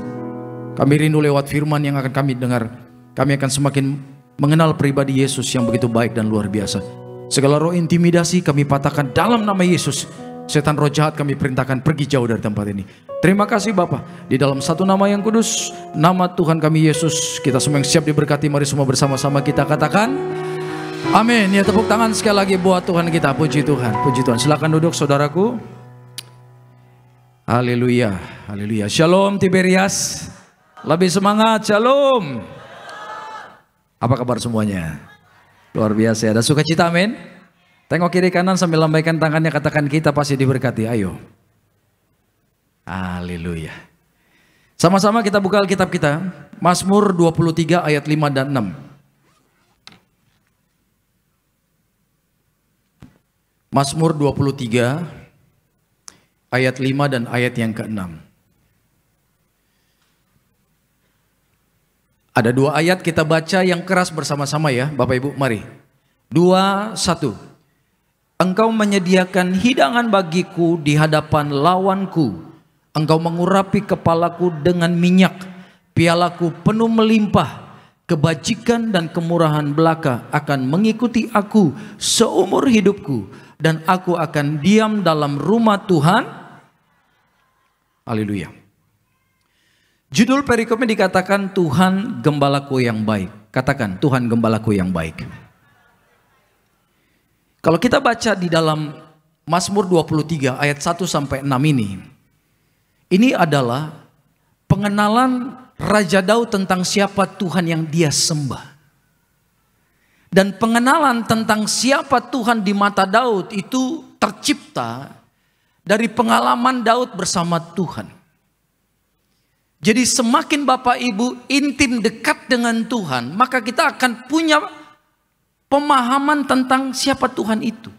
Speaker 4: Kami rindu lewat firman yang akan kami dengar. Kami akan semakin mengenal pribadi Yesus yang begitu baik dan luar biasa. Segala roh intimidasi kami patahkan dalam nama Yesus. Setan roh jahat kami perintahkan pergi jauh dari tempat ini. Terima kasih Bapa. Di dalam satu nama yang kudus, nama Tuhan kami Yesus, kita semua yang siap diberkati. Mari semua bersama-sama kita katakan amin. Ya, tepuk tangan sekali lagi buat Tuhan kita. Puji Tuhan, puji Tuhan. Silakan duduk saudaraku. Haleluya, haleluya. Shalom Tiberias. Lebih semangat, shalom. Apa kabar semuanya? Luar biasa, ada sukacita, amin. Tengok kiri kanan sambil lambaikan tangannya, katakan kita pasti diberkati. Ayo. Haleluya. Sama-sama kita buka Alkitab kita. Mazmur 23 ayat 5 dan 6. Mazmur 23 ayat 5 dan ayat yang ke-6. Ada dua ayat kita baca yang keras bersama-sama ya Bapak Ibu, mari. 2, 1. Engkau menyediakan hidangan bagiku di hadapan lawanku. Engkau mengurapi kepalaku dengan minyak. Pialaku penuh melimpah. Kebajikan dan kemurahan belaka akan mengikuti aku seumur hidupku. Dan aku akan diam dalam rumah Tuhan. Haleluya. Judul perikopnya dikatakan Tuhan Gembalaku yang baik. Katakan Tuhan Gembalaku yang baik. Kalau kita baca di dalam Mazmur 23 ayat 1 sampai 6 ini adalah pengenalan Raja Daud tentang siapa Tuhan yang dia sembah. Dan pengenalan tentang siapa Tuhan di mata Daud itu tercipta dari pengalaman Daud bersama Tuhan. Jadi semakin Bapak Ibu intim dekat dengan Tuhan, maka kita akan punya pemahaman tentang siapa Tuhan itu.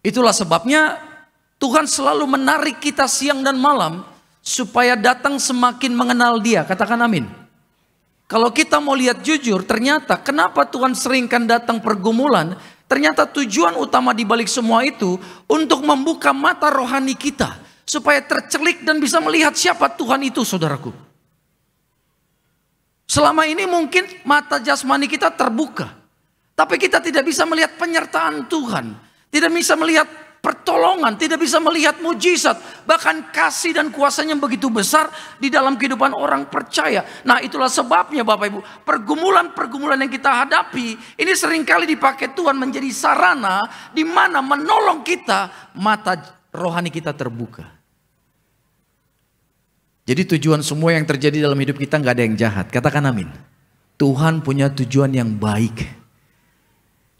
Speaker 4: Itulah sebabnya Tuhan selalu menarik kita siang dan malam supaya datang semakin mengenal Dia. Katakan amin. Kalau kita mau lihat jujur, ternyata kenapa Tuhan seringkan datang pergumulan, ternyata tujuan utama di balik semua itu untuk membuka mata rohani kita supaya tercelik dan bisa melihat siapa Tuhan itu, saudaraku. Selama ini mungkin mata jasmani kita terbuka, tapi kita tidak bisa melihat penyertaan Tuhan, tidak bisa melihat pertolongan, tidak bisa melihat mujizat, bahkan kasih dan kuasanya begitu besar di dalam kehidupan orang percaya. Nah, itulah sebabnya Bapak Ibu, pergumulan-pergumulan yang kita hadapi ini seringkali dipakai Tuhan menjadi sarana di mana menolong kita, mata rohani kita terbuka. Jadi tujuan semua yang terjadi dalam hidup kita nggak ada yang jahat. Katakan amin. Tuhan punya tujuan yang baik.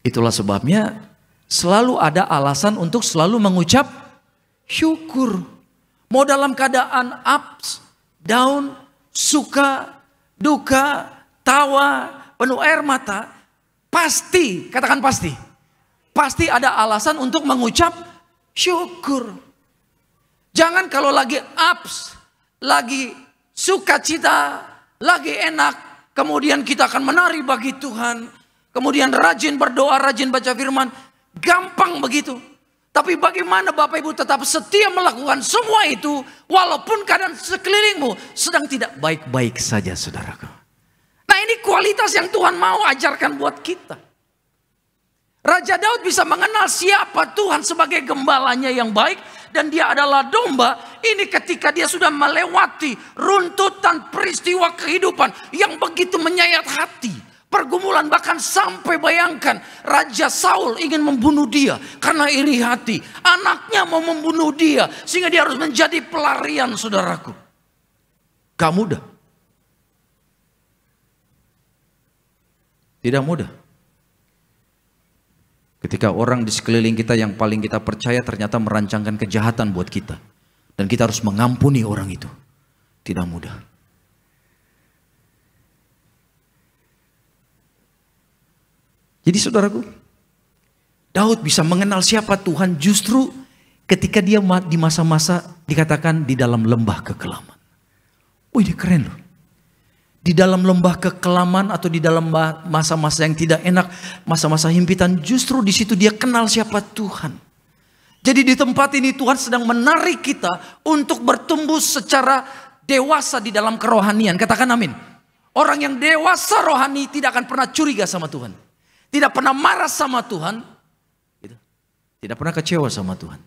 Speaker 4: Itulah sebabnya selalu ada alasan untuk selalu mengucap syukur. Mau dalam keadaan ups, down, suka, duka, tawa, penuh air mata. Pasti, katakan pasti. Pasti ada alasan untuk mengucap syukur. Jangan kalau lagi ups, lagi sukacita, lagi enak, kemudian kita akan menari bagi Tuhan, kemudian rajin berdoa, rajin baca firman, gampang begitu. Tapi bagaimana Bapak Ibu tetap setia melakukan semua itu, walaupun keadaan sekelilingmu sedang tidak baik-baik saja, saudaraku. Nah, ini kualitas yang Tuhan mau ajarkan buat kita. Raja Daud bisa mengenal siapa Tuhan sebagai gembalanya yang baik, dan dia adalah domba. Ini ketika dia sudah melewati runtutan peristiwa kehidupan yang begitu menyayat hati. Pergumulan, bahkan sampai bayangkan Raja Saul ingin membunuh dia karena iri hati. Anaknya mau membunuh dia sehingga dia harus menjadi pelarian, saudaraku. Gak mudah. Tidak mudah. Ketika orang di sekeliling kita yang paling kita percaya ternyata merancangkan kejahatan buat kita. Dan kita harus mengampuni orang itu. Tidak mudah. Jadi saudaraku, Daud bisa mengenal siapa Tuhan justru ketika dia di masa-masa dikatakan di dalam lembah kekelaman. Wih, ini keren loh. Di dalam lembah kekelaman atau di dalam masa-masa yang tidak enak, masa-masa himpitan, justru di situ dia kenal siapa Tuhan. Jadi di tempat ini Tuhan sedang menarik kita untuk bertumbuh secara dewasa di dalam kerohanian. Katakan amin. Orang yang dewasa rohani tidak akan pernah curiga sama Tuhan. Tidak pernah marah sama Tuhan. Tidak pernah kecewa sama Tuhan.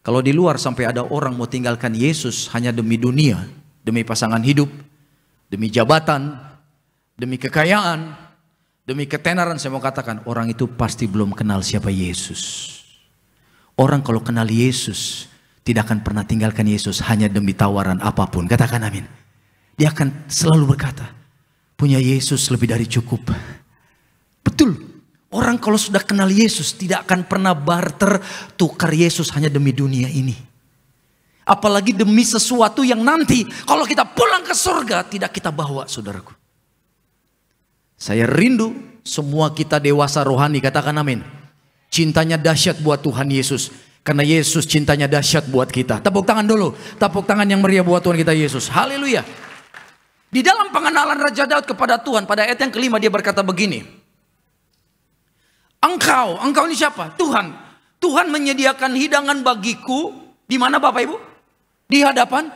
Speaker 4: Kalau di luar sampai ada orang mau tinggalkan Yesus hanya demi dunia, demi pasangan hidup, demi jabatan, demi kekayaan, demi ketenaran, saya mau katakan orang itu pasti belum kenal siapa Yesus. Orang kalau kenal Yesus tidak akan pernah tinggalkan Yesus hanya demi tawaran apapun. Katakan amin. Dia akan selalu berkata, punya Yesus lebih dari cukup. Betul. Orang kalau sudah kenal Yesus tidak akan pernah barter tukar Yesus hanya demi dunia ini. Apalagi demi sesuatu yang nanti kalau kita pulang ke surga tidak kita bawa, saudaraku. Saya rindu semua kita dewasa rohani, katakan amin. Cintanya dahsyat buat Tuhan Yesus. Karena Yesus cintanya dahsyat buat kita. Tepuk tangan dulu. Tepuk tangan yang meriah buat Tuhan kita Yesus. Haleluya. Di dalam pengenalan Raja Daud kepada Tuhan, pada ayat yang kelima dia berkata begini. Engkau ini siapa? Tuhan. Tuhan menyediakan hidangan bagiku. Di mana Bapak Ibu? Di hadapan.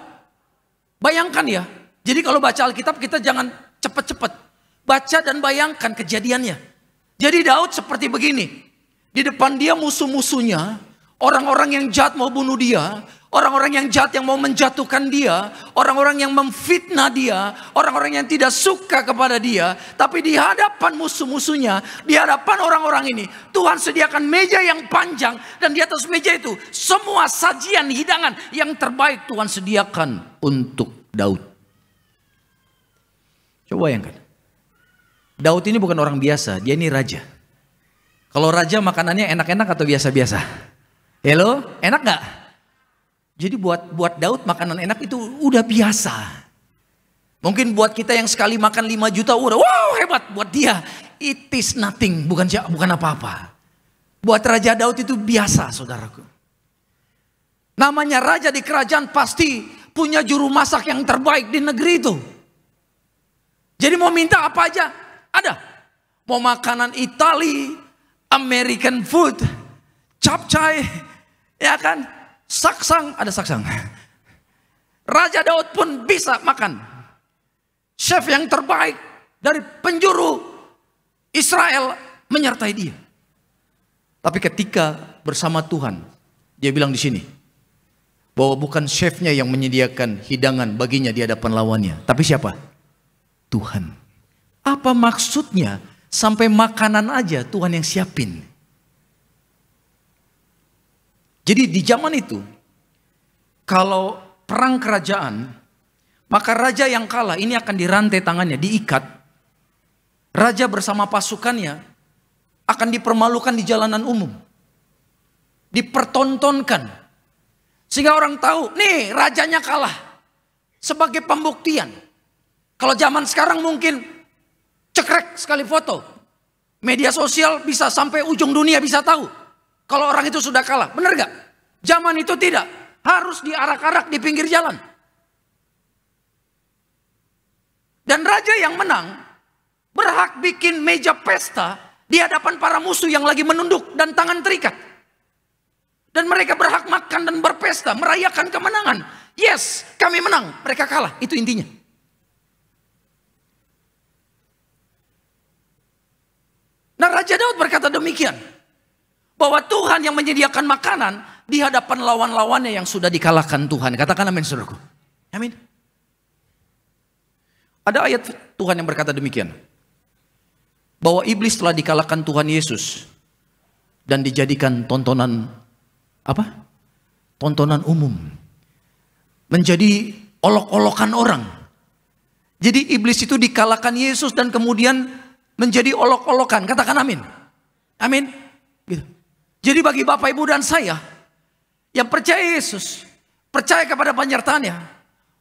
Speaker 4: Bayangkan ya. Jadi kalau baca Alkitab kita jangan cepat-cepat. Baca dan bayangkan kejadiannya. Jadi Daud seperti begini. Di depan dia musuh-musuhnya. Orang-orang yang jahat mau bunuh dia. Orang-orang yang jahat yang mau menjatuhkan dia. Orang-orang yang memfitnah dia. Orang-orang yang tidak suka kepada dia. Tapi di hadapan musuh-musuhnya. Di hadapan orang-orang ini. Tuhan sediakan meja yang panjang. Dan di atas meja itu. Semua sajian hidangan yang terbaik Tuhan sediakan untuk Daud. Coba bayangkan. Daud ini bukan orang biasa. Dia ini raja. Kalau raja makanannya enak-enak atau biasa-biasa? Halo? Enak gak? Jadi buat Daud makanan enak itu udah biasa. Mungkin buat kita yang sekali makan 5 juta udah wow hebat. Buat dia it is nothing, bukan apa-apa. Buat Raja Daud itu biasa, saudaraku. Namanya raja di kerajaan pasti punya juru masak yang terbaik di negeri itu. Jadi mau minta apa aja ada. Mau makanan Itali, American food, capcay, ya kan? Saksang, ada saksang. Raja Daud pun bisa makan. Chef yang terbaik dari penjuru Israel menyertai dia. Tapi ketika bersama Tuhan, dia bilang di sini bahwa bukan chefnya yang menyediakan hidangan baginya di hadapan lawannya, tapi siapa? Tuhan. Apa maksudnya? Sampai makanan aja Tuhan yang siapin. Jadi di zaman itu, kalau perang kerajaan, maka raja yang kalah ini akan dirantai tangannya, diikat. Raja bersama pasukannya akan dipermalukan di jalanan umum. Dipertontonkan. Sehingga orang tahu, nih rajanya kalah. Sebagai pembuktian. Kalau zaman sekarang mungkin cekrek sekali foto. Media sosial bisa sampai ujung dunia bisa tahu. Kalau orang itu sudah kalah, benar gak? Zaman itu tidak, harus diarak-arak di pinggir jalan. Dan raja yang menang berhak bikin meja pesta di hadapan para musuh yang lagi menunduk dan tangan terikat. Dan mereka berhak makan dan berpesta, merayakan kemenangan. Yes, kami menang, mereka kalah, itu intinya. Nah Raja Daud berkata demikian. Bahwa Tuhan yang menyediakan makanan di hadapan lawan-lawannya yang sudah dikalahkan Tuhan. Katakan amin saudaraku. Amin. Ada ayat Tuhan yang berkata demikian. Bahwa iblis telah dikalahkan Tuhan Yesus. Dan dijadikan tontonan apa? Tontonan umum. Menjadi olok-olokan orang. Jadi iblis itu dikalahkan Yesus dan kemudian menjadi olok-olokan. Katakan amin. Amin. Gitu. Jadi bagi Bapak Ibu dan saya yang percaya Yesus, percaya kepada penyertaannya,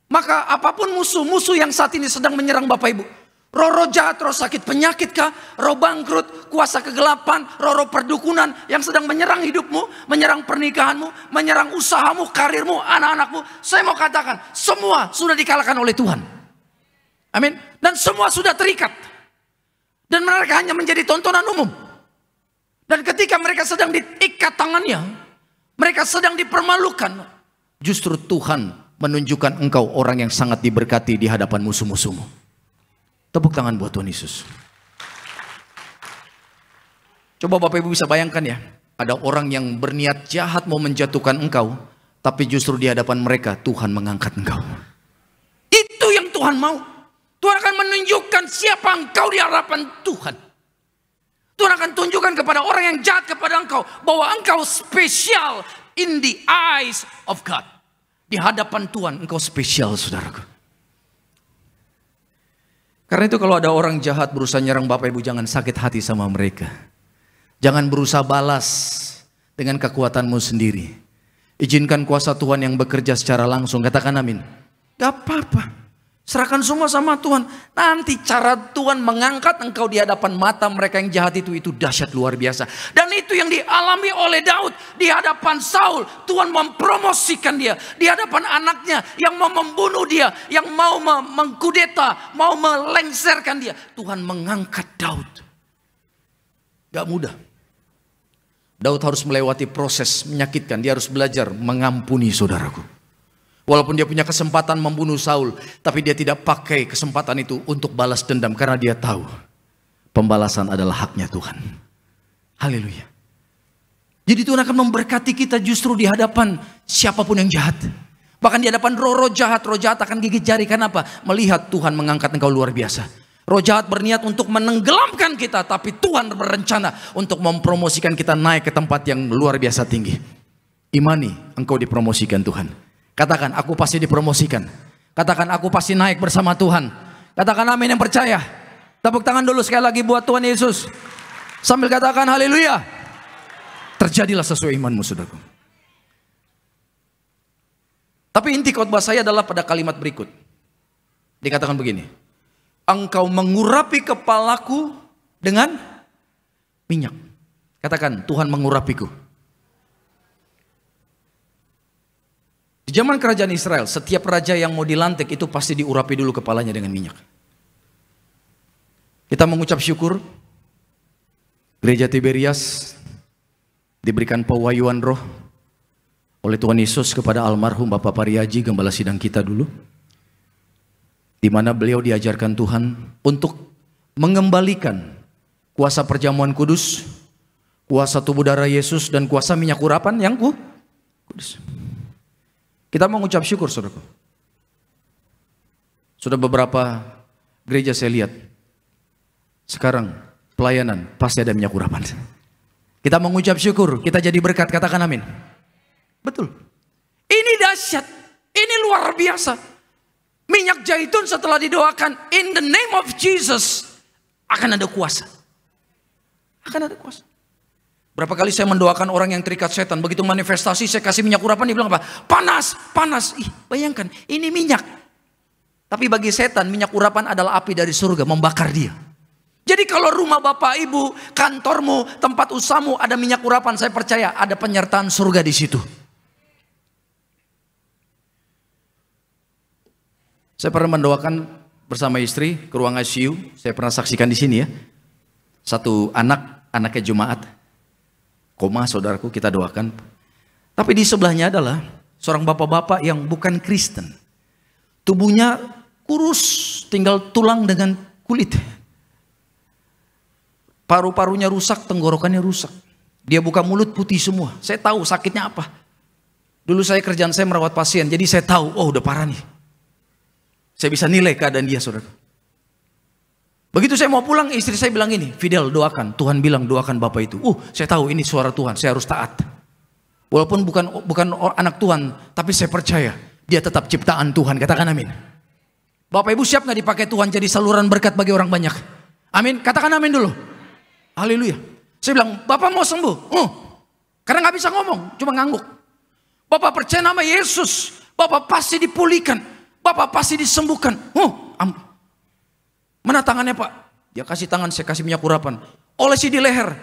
Speaker 4: maka apapun musuh-musuh yang saat ini sedang menyerang Bapak Ibu, roh jahat, roh sakit penyakit kah, roh bangkrut, kuasa kegelapan, roh perdukunan yang sedang menyerang hidupmu, menyerang pernikahanmu, menyerang usahamu, karirmu, anak-anakmu, saya mau katakan semua sudah dikalahkan oleh Tuhan. Amin. Dan semua sudah terikat. Dan mereka hanya menjadi tontonan umum. Dan ketika mereka sedang diikat tangannya, mereka sedang dipermalukan, justru Tuhan menunjukkan engkau orang yang sangat diberkati di hadapan musuh-musuhmu. Tepuk tangan buat Tuhan Yesus. Coba Bapak Ibu bisa bayangkan ya, ada orang yang berniat jahat mau menjatuhkan engkau, tapi justru di hadapan mereka Tuhan mengangkat engkau. Itu yang Tuhan mau. Tuhan akan menunjukkan siapa engkau di hadapan Tuhan. Tuhan akan tunjukkan kepada orang yang jahat kepada engkau bahwa engkau spesial in the eyes of God. Di hadapan Tuhan engkau spesial, saudaraku. Karena itu kalau ada orang jahat berusaha nyerang Bapak Ibu, jangan sakit hati sama mereka. Jangan berusaha balas dengan kekuatanmu sendiri. Izinkan kuasa Tuhan yang bekerja secara langsung. Katakan amin. Gak apa-apa. Serahkan semua sama Tuhan. Nanti cara Tuhan mengangkat engkau di hadapan mata mereka yang jahat itu dahsyat luar biasa. Dan itu yang dialami oleh Daud di hadapan Saul. Tuhan mempromosikan dia di hadapan anaknya yang mau membunuh dia, yang mau mengkudeta, mau melengsarkan dia. Tuhan mengangkat Daud. Gak mudah. Daud harus melewati proses menyakitkan. Dia harus belajar mengampuni, saudaraku. Walaupun dia punya kesempatan membunuh Saul, tapi dia tidak pakai kesempatan itu untuk balas dendam karena dia tahu pembalasan adalah haknya Tuhan. Haleluya. Jadi Tuhan akan memberkati kita justru di hadapan siapapun yang jahat. Bahkan di hadapan roh jahat akan gigit jari. Kenapa? Melihat Tuhan mengangkat engkau luar biasa. Roh jahat berniat untuk menenggelamkan kita, tapi Tuhan berencana untuk mempromosikan kita naik ke tempat yang luar biasa tinggi. Imani, engkau dipromosikan Tuhan. Katakan, aku pasti dipromosikan. Katakan, aku pasti naik bersama Tuhan. Katakan amin yang percaya. Tepuk tangan dulu sekali lagi buat Tuhan Yesus. Sambil katakan haleluya. Terjadilah sesuai imanmu, saudaraku. Tapi inti khotbah saya adalah pada kalimat berikut. Dikatakan begini. Engkau mengurapi kepalaku dengan minyak. Katakan, Tuhan mengurapiku. Di zaman kerajaan Israel, setiap raja yang mau dilantik itu pasti diurapi dulu kepalanya dengan minyak. Kita mengucap syukur, Gereja Tiberias diberikan pewahyuan roh oleh Tuhan Yesus kepada almarhum Bapak Pariaji, gembala sidang kita dulu. Di mana beliau diajarkan Tuhan untuk mengembalikan kuasa perjamuan kudus, kuasa tubuh darah Yesus, dan kuasa minyak urapan yang kudus. Kita mengucap syukur, saudaraku. Sudah beberapa gereja saya lihat. Sekarang pelayanan pasti ada minyak urapan. Kita mengucap syukur, kita jadi berkat, katakan amin. Betul. Ini dahsyat, ini luar biasa. Minyak zaitun setelah didoakan in the name of Jesus, akan ada kuasa. Akan ada kuasa. Berapa kali saya mendoakan orang yang terikat setan, begitu manifestasi saya kasih minyak urapan, dia bilang apa? Panas, panas. Ih, bayangkan, ini minyak. Tapi bagi setan, minyak urapan adalah api dari surga, membakar dia. Jadi kalau rumah Bapak Ibu, kantormu, tempat usahamu ada minyak urapan, saya percaya ada penyertaan surga di situ. Saya pernah mendoakan bersama istri ke ruang ICU, saya pernah saksikan di sini ya. Satu anaknya jemaat. Koma, saudaraku, kita doakan. Tapi di sebelahnya adalah seorang bapak-bapak yang bukan Kristen. Tubuhnya kurus, tinggal tulang dengan kulit. Paru-parunya rusak, tenggorokannya rusak. Dia buka mulut putih semua. Saya tahu sakitnya apa. Dulu kerjaan saya merawat pasien, jadi saya tahu, oh udah parah nih. Saya bisa nilai keadaan dia, saudara. Begitu saya mau pulang, istri saya bilang ini, Fidel doakan. Tuhan bilang doakan Bapak itu. Saya tahu ini suara Tuhan, saya harus taat. Walaupun bukan anak Tuhan, tapi saya percaya dia tetap ciptaan Tuhan. Katakan amin. Bapak Ibu siap nggak dipakai Tuhan jadi saluran berkat bagi orang banyak? Amin. Katakan amin dulu. Haleluya. Saya bilang, Bapak mau sembuh? Karena nggak bisa ngomong, cuma ngangguk. Bapak percaya nama Yesus, Bapak pasti dipulihkan, Bapak pasti disembuhkan. Mana tangannya Pak? Dia kasih tangan, saya kasih minyak urapan. Olesi di leher.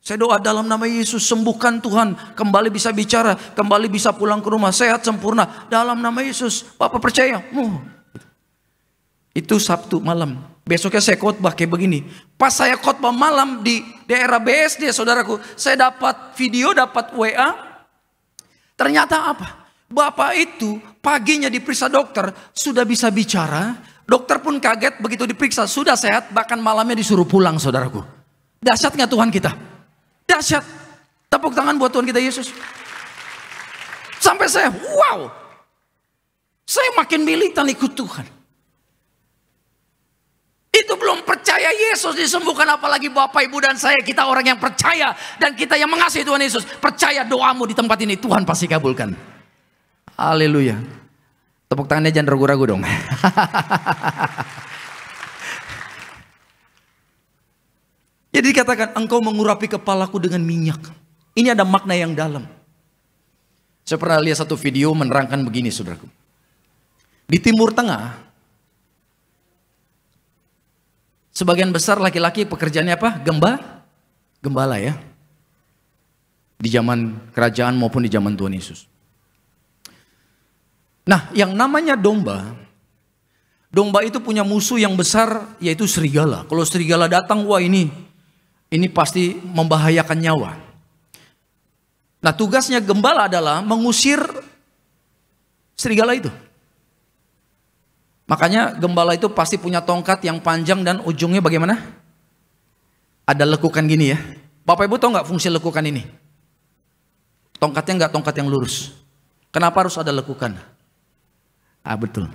Speaker 4: Saya doa dalam nama Yesus, sembuhkan Tuhan, kembali bisa bicara, kembali bisa pulang ke rumah, sehat sempurna. Dalam nama Yesus, Bapak percaya. Itu Sabtu malam. Besoknya saya khotbah kayak begini. Pas saya khotbah malam di daerah BSD, saudaraku, saya dapat video, dapat WA. Ternyata apa? Bapak itu paginya diperiksa dokter, sudah bisa bicara. Dokter pun kaget begitu diperiksa, sudah sehat, bahkan malamnya disuruh pulang, saudaraku. Dahsyat nggak Tuhan kita? Dahsyat. Tepuk tangan buat Tuhan kita Yesus. Sampai saya, wow. Saya makin militan ikut Tuhan. Itu belum percaya Yesus disembuhkan, apalagi Bapak, Ibu, dan saya. Kita orang yang percaya dan kita yang mengasihi Tuhan Yesus. Percaya doamu di tempat ini, Tuhan pasti kabulkan. Haleluya. Tepuk tangannya jangan ragu-ragu dong. Jadi dikatakan, engkau mengurapi kepalaku dengan minyak. Ini ada makna yang dalam. Saya pernah lihat satu video menerangkan begini, saudaraku. Di Timur Tengah, sebagian besar laki-laki pekerjaannya apa? Gembala ya. Di zaman kerajaan maupun di zaman Tuhan Yesus. Nah, yang namanya domba itu punya musuh yang besar, yaitu serigala. Kalau serigala datang, wah ini pasti membahayakan nyawa. Nah, tugasnya gembala adalah mengusir serigala itu. Makanya gembala itu pasti punya tongkat yang panjang dan ujungnya bagaimana? Ada lekukan gini ya. Bapak Ibu tahu nggak fungsi lekukan ini? Tongkatnya nggak tongkat yang lurus. Kenapa harus ada lekukan? Betul.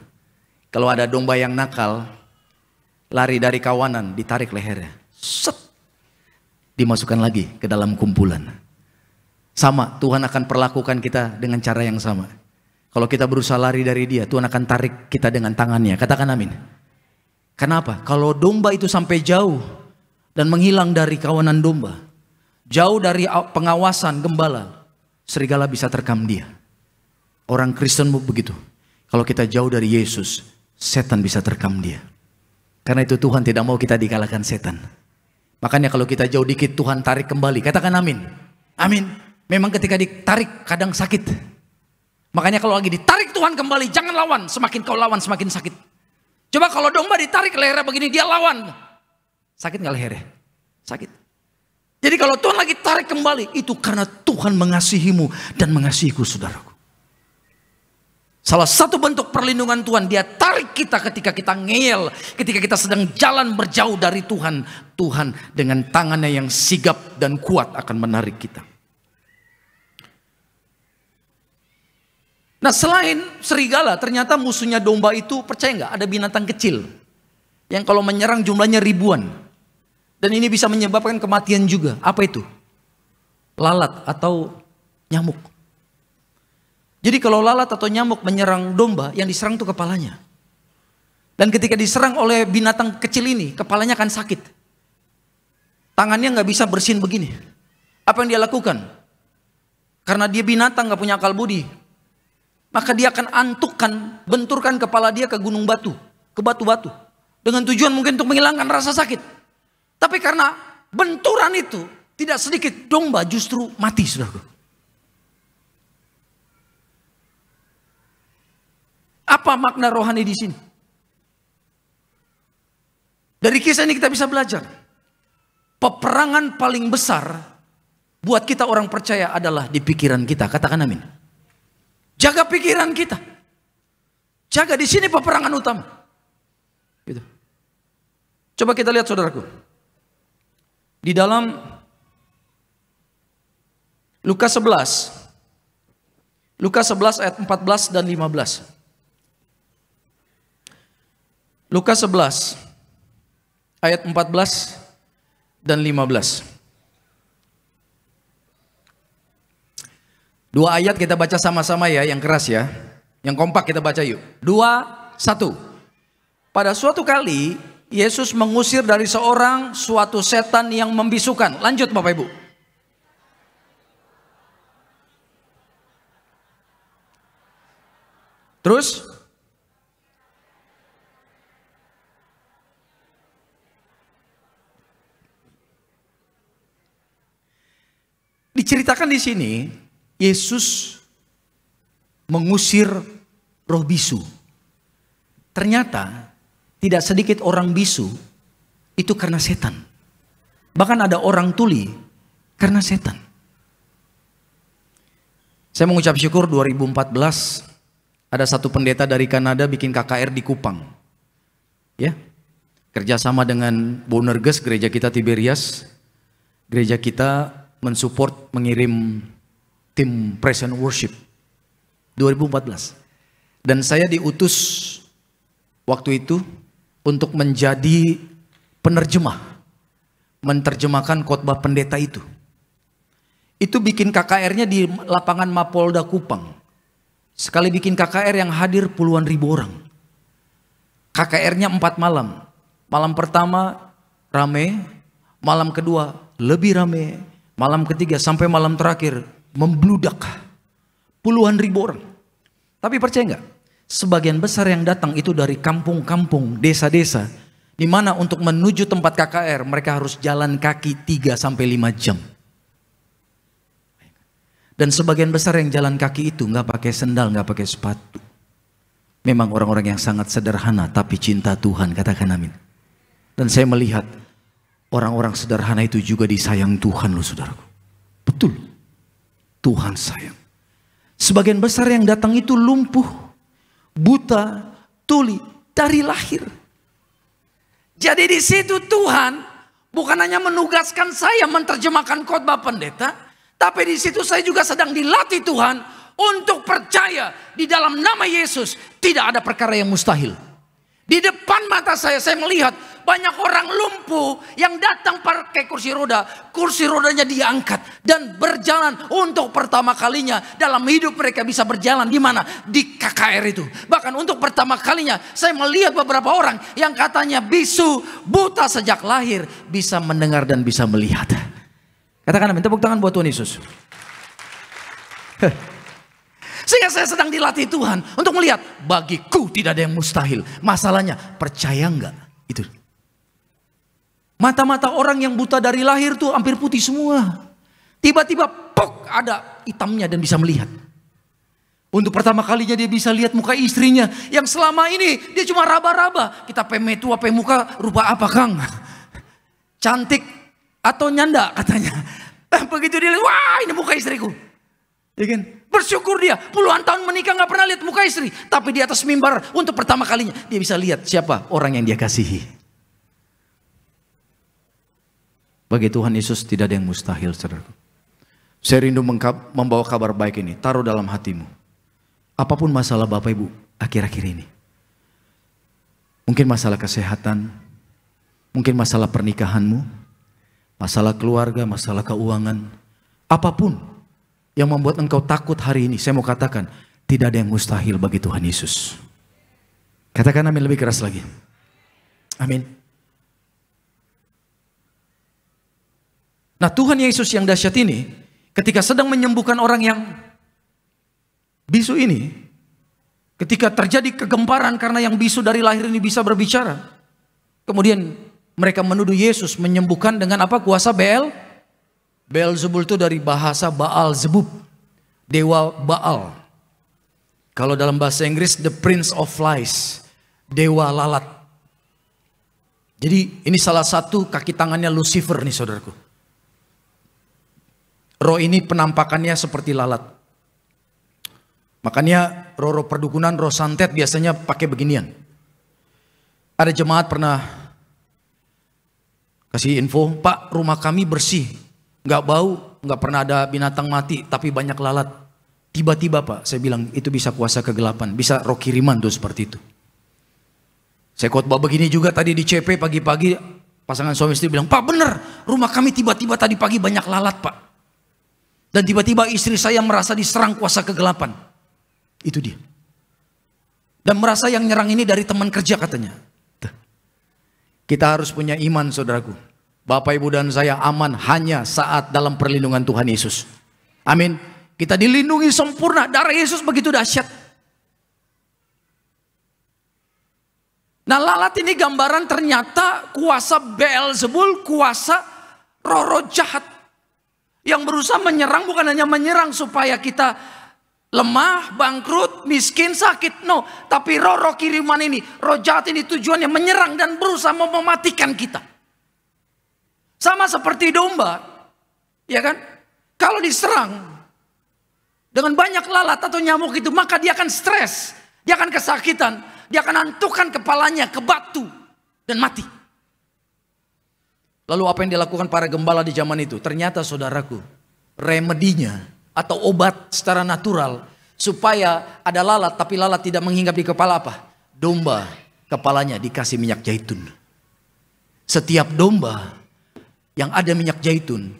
Speaker 4: Kalau ada domba yang nakal, lari dari kawanan, ditarik lehernya. Set. Dimasukkan lagi ke dalam kumpulan. Sama, Tuhan akan perlakukan kita dengan cara yang sama. Kalau kita berusaha lari dari dia, Tuhan akan tarik kita dengan tangannya. Katakan amin. Kenapa? Kalau domba itu sampai jauh dan menghilang dari kawanan domba, jauh dari pengawasan gembala, serigala bisa terkam dia. Orang Kristen begitu. Kalau kita jauh dari Yesus, setan bisa terkam dia. Karena itu Tuhan tidak mau kita dikalahkan setan. Makanya kalau kita jauh dikit, Tuhan tarik kembali. Katakan amin. Amin. Memang ketika ditarik kadang sakit. Makanya kalau lagi ditarik Tuhan kembali, jangan lawan. Semakin kau lawan semakin sakit. Coba kalau domba ditarik lehernya begini, dia lawan. Sakit gak lehernya? Sakit. Jadi kalau Tuhan lagi tarik kembali, itu karena Tuhan mengasihimu dan mengasihiku, saudaraku. Salah satu bentuk perlindungan Tuhan, dia tarik kita ketika kita ngeyel, ketika kita sedang jalan berjauh dari Tuhan. Tuhan dengan tangannya yang sigap dan kuat akan menarik kita. Nah, selain serigala, ternyata musuhnya domba itu, percaya nggak, ada binatang kecil yang kalau menyerang jumlahnya ribuan. Dan ini bisa menyebabkan kematian juga. Apa itu? Lalat atau nyamuk. Jadi kalau lalat atau nyamuk menyerang domba, yang diserang itu kepalanya. Dan ketika diserang oleh binatang kecil ini, kepalanya akan sakit. Tangannya nggak bisa bersin begini. Apa yang dia lakukan? Karena dia binatang nggak punya akal budi, maka dia akan antukkan, benturkan kepala dia ke gunung batu, ke batu-batu. Dengan tujuan mungkin untuk menghilangkan rasa sakit. Tapi karena benturan itu, tidak sedikit domba justru mati, saudaraku. Apa makna rohani di sini? Dari kisah ini kita bisa belajar. Peperangan paling besar buat kita orang percaya adalah di pikiran kita. Katakan amin. Jaga pikiran kita. Jaga, di sini peperangan utama. Gitu. Coba kita lihat, saudaraku. Di dalam Lukas 11. Lukas 11 ayat 14 dan 15. Lukas 11 ayat 14 dan 15. Dua ayat kita baca sama-sama ya, yang keras ya. Yang kompak kita baca yuk. 2, 1. Pada suatu kali Yesus mengusir dari seorang suatu setan yang membisukan. Lanjut Bapak Ibu. Terus diceritakan di sini Yesus mengusir roh bisu. Ternyata tidak sedikit orang bisu itu karena setan. Bahkan ada orang tuli karena setan. Saya mengucap syukur 2014 ada satu pendeta dari Kanada bikin KKR di Kupang. Ya. Kerjasama dengan Bonerges, gereja kita Tiberias. Gereja kita mensupport mengirim tim praise and worship 2014. Dan saya diutus waktu itu untuk menjadi penerjemah, menerjemahkan khotbah pendeta itu. Itu bikin KKR-nya di lapangan Mapolda Kupang. Sekali bikin KKR yang hadir puluhan ribu orang. KKR-nya 4 malam. Malam pertama rame, malam kedua lebih rame, malam ketiga sampai malam terakhir membludak. Puluhan ribu orang. Tapi percaya nggak? Sebagian besar yang datang itu dari kampung-kampung, desa-desa. Di mana untuk menuju tempat KKR mereka harus jalan kaki 3 sampai 5 jam. Dan sebagian besar yang jalan kaki itu nggak pakai sendal, nggak pakai sepatu. Memang orang-orang yang sangat sederhana tapi cinta Tuhan, katakan amin. Dan saya melihat orang-orang sederhana itu juga disayang Tuhan loh saudaraku. Betul, Tuhan sayang. Sebagian besar yang datang itu lumpuh, buta, tuli dari lahir. Jadi di situ Tuhan bukan hanya menugaskan saya menerjemahkan khotbah pendeta, tapi di situ saya juga sedang dilatih Tuhan untuk percaya di dalam nama Yesus tidak ada perkara yang mustahil. Di depan mata saya melihat banyak orang lumpuh yang datang pakai kursi rodanya diangkat dan berjalan untuk pertama kalinya dalam hidup mereka bisa berjalan di mana? Di KKR itu. Bahkan untuk pertama kalinya saya melihat beberapa orang yang katanya bisu, buta sejak lahir bisa mendengar dan bisa melihat. Katakan amin, tepuk tangan buat Tuhan Yesus. Sehingga saya sedang dilatih Tuhan untuk melihat bagiku tidak ada yang mustahil. Masalahnya percaya enggak? Itu. Mata-mata orang yang buta dari lahir tuh hampir putih semua. Tiba-tiba pok ada hitamnya dan bisa melihat. Untuk pertama kalinya dia bisa lihat muka istrinya yang selama ini dia cuma raba-raba. Kita pemetu apa muka rupa apa Kang? Cantik atau nyanda katanya. Begitu dia lihat, wah ini muka istriku. Ya kan? Bersyukur dia, puluhan tahun menikah gak pernah lihat muka istri. Tapi di atas mimbar untuk pertama kalinya dia bisa lihat siapa orang yang dia kasihi. Bagi Tuhan Yesus tidak ada yang mustahil, saudaraku. Saya rindu membawa kabar baik ini, taruh dalam hatimu. Apapun masalah Bapak Ibu akhir-akhir ini. Mungkin masalah kesehatan, mungkin masalah pernikahanmu, masalah keluarga, masalah keuangan, apapun yang membuat engkau takut hari ini, saya mau katakan, tidak ada yang mustahil bagi Tuhan Yesus. Katakan amin lebih keras lagi. Amin. Nah Tuhan Yesus yang dahsyat ini, ketika sedang menyembuhkan orang yang bisu ini, ketika terjadi kegemparan karena yang bisu dari lahir ini bisa berbicara, kemudian mereka menuduh Yesus menyembuhkan dengan apa? Kuasa Beelzebul itu dari bahasa Baal Zebub, dewa Baal. Kalau dalam bahasa Inggris the prince of lies, dewa lalat. Jadi ini salah satu kaki tangannya Lucifer nih saudaraku. Roh ini penampakannya seperti lalat. Makanya roh perdukunan, roh santet biasanya pakai beginian. Ada jemaat pernah kasih info, Pak rumah kami bersih, nggak bau, nggak pernah ada binatang mati, tapi banyak lalat. Tiba-tiba Pak, saya bilang itu bisa kuasa kegelapan, bisa roh kiriman tuh seperti itu. Saya khotbah begini juga tadi di CP pagi-pagi, pasangan suami istri bilang, Pak bener, rumah kami tiba-tiba tadi pagi banyak lalat Pak. Dan tiba-tiba istri saya merasa diserang kuasa kegelapan. Itu dia. Dan merasa yang nyerang ini dari teman kerja katanya. Kita harus punya iman, saudaraku. Bapak, Ibu, dan saya aman hanya saat dalam perlindungan Tuhan Yesus. Amin. Kita dilindungi sempurna. Darah Yesus begitu dahsyat. Nah, lalat ini gambaran ternyata kuasa Beelzebul, kuasa roh-roh jahat yang berusaha menyerang, bukan hanya menyerang supaya kita lemah, bangkrut, miskin, sakit. No, tapi roh-roh kiriman ini, roh jahat ini tujuannya menyerang dan berusaha mematikan kita. Sama seperti domba, ya kan? Kalau diserang dengan banyak lalat atau nyamuk itu, maka dia akan stres, dia akan kesakitan, dia akan hantukan kepalanya ke batu dan mati. Lalu apa yang dilakukan para gembala di zaman itu? Ternyata, saudaraku, remedinya atau obat secara natural supaya ada lalat tapi lalat tidak menghinggap di kepala apa? Domba, kepalanya dikasih minyak zaitun. Setiap domba yang ada minyak zaitun,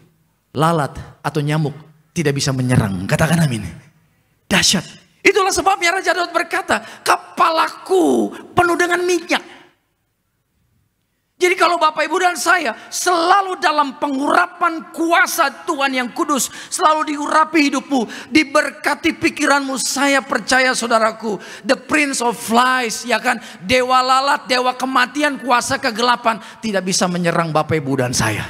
Speaker 4: lalat atau nyamuk tidak bisa menyerang. Katakan amin. Dahsyat. Itulah sebabnya Raja Daud berkata, kepalaku penuh dengan minyak. Jadi kalau Bapak, Ibu, dan saya selalu dalam pengurapan kuasa Tuhan yang kudus, selalu diurapi hidupmu, diberkati pikiranmu. Saya percaya, saudaraku, the prince of flies, ya kan, dewa lalat, dewa kematian, kuasa kegelapan tidak bisa menyerang Bapak, Ibu, dan saya.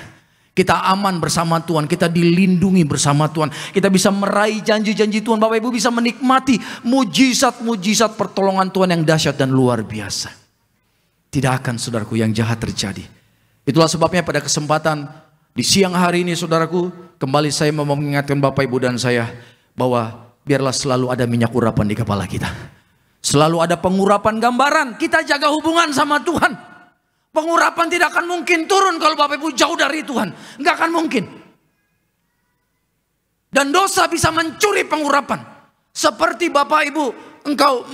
Speaker 4: Kita aman bersama Tuhan, kita dilindungi bersama Tuhan, kita bisa meraih janji-janji Tuhan. Bapak, Ibu, bisa menikmati mujizat-mujizat pertolongan Tuhan yang dahsyat dan luar biasa. Tidak akan, saudaraku, yang jahat terjadi. Itulah sebabnya pada kesempatan di siang hari ini, saudaraku, kembali saya mau mengingatkan Bapak, Ibu, dan saya bahwa biarlah selalu ada minyak urapan di kepala kita. Selalu ada pengurapan gambaran. Kita jaga hubungan sama Tuhan. Pengurapan tidak akan mungkin turun kalau Bapak, Ibu, jauh dari Tuhan. Nggak akan mungkin. Dan dosa bisa mencuri pengurapan. Seperti Bapak, Ibu, engkau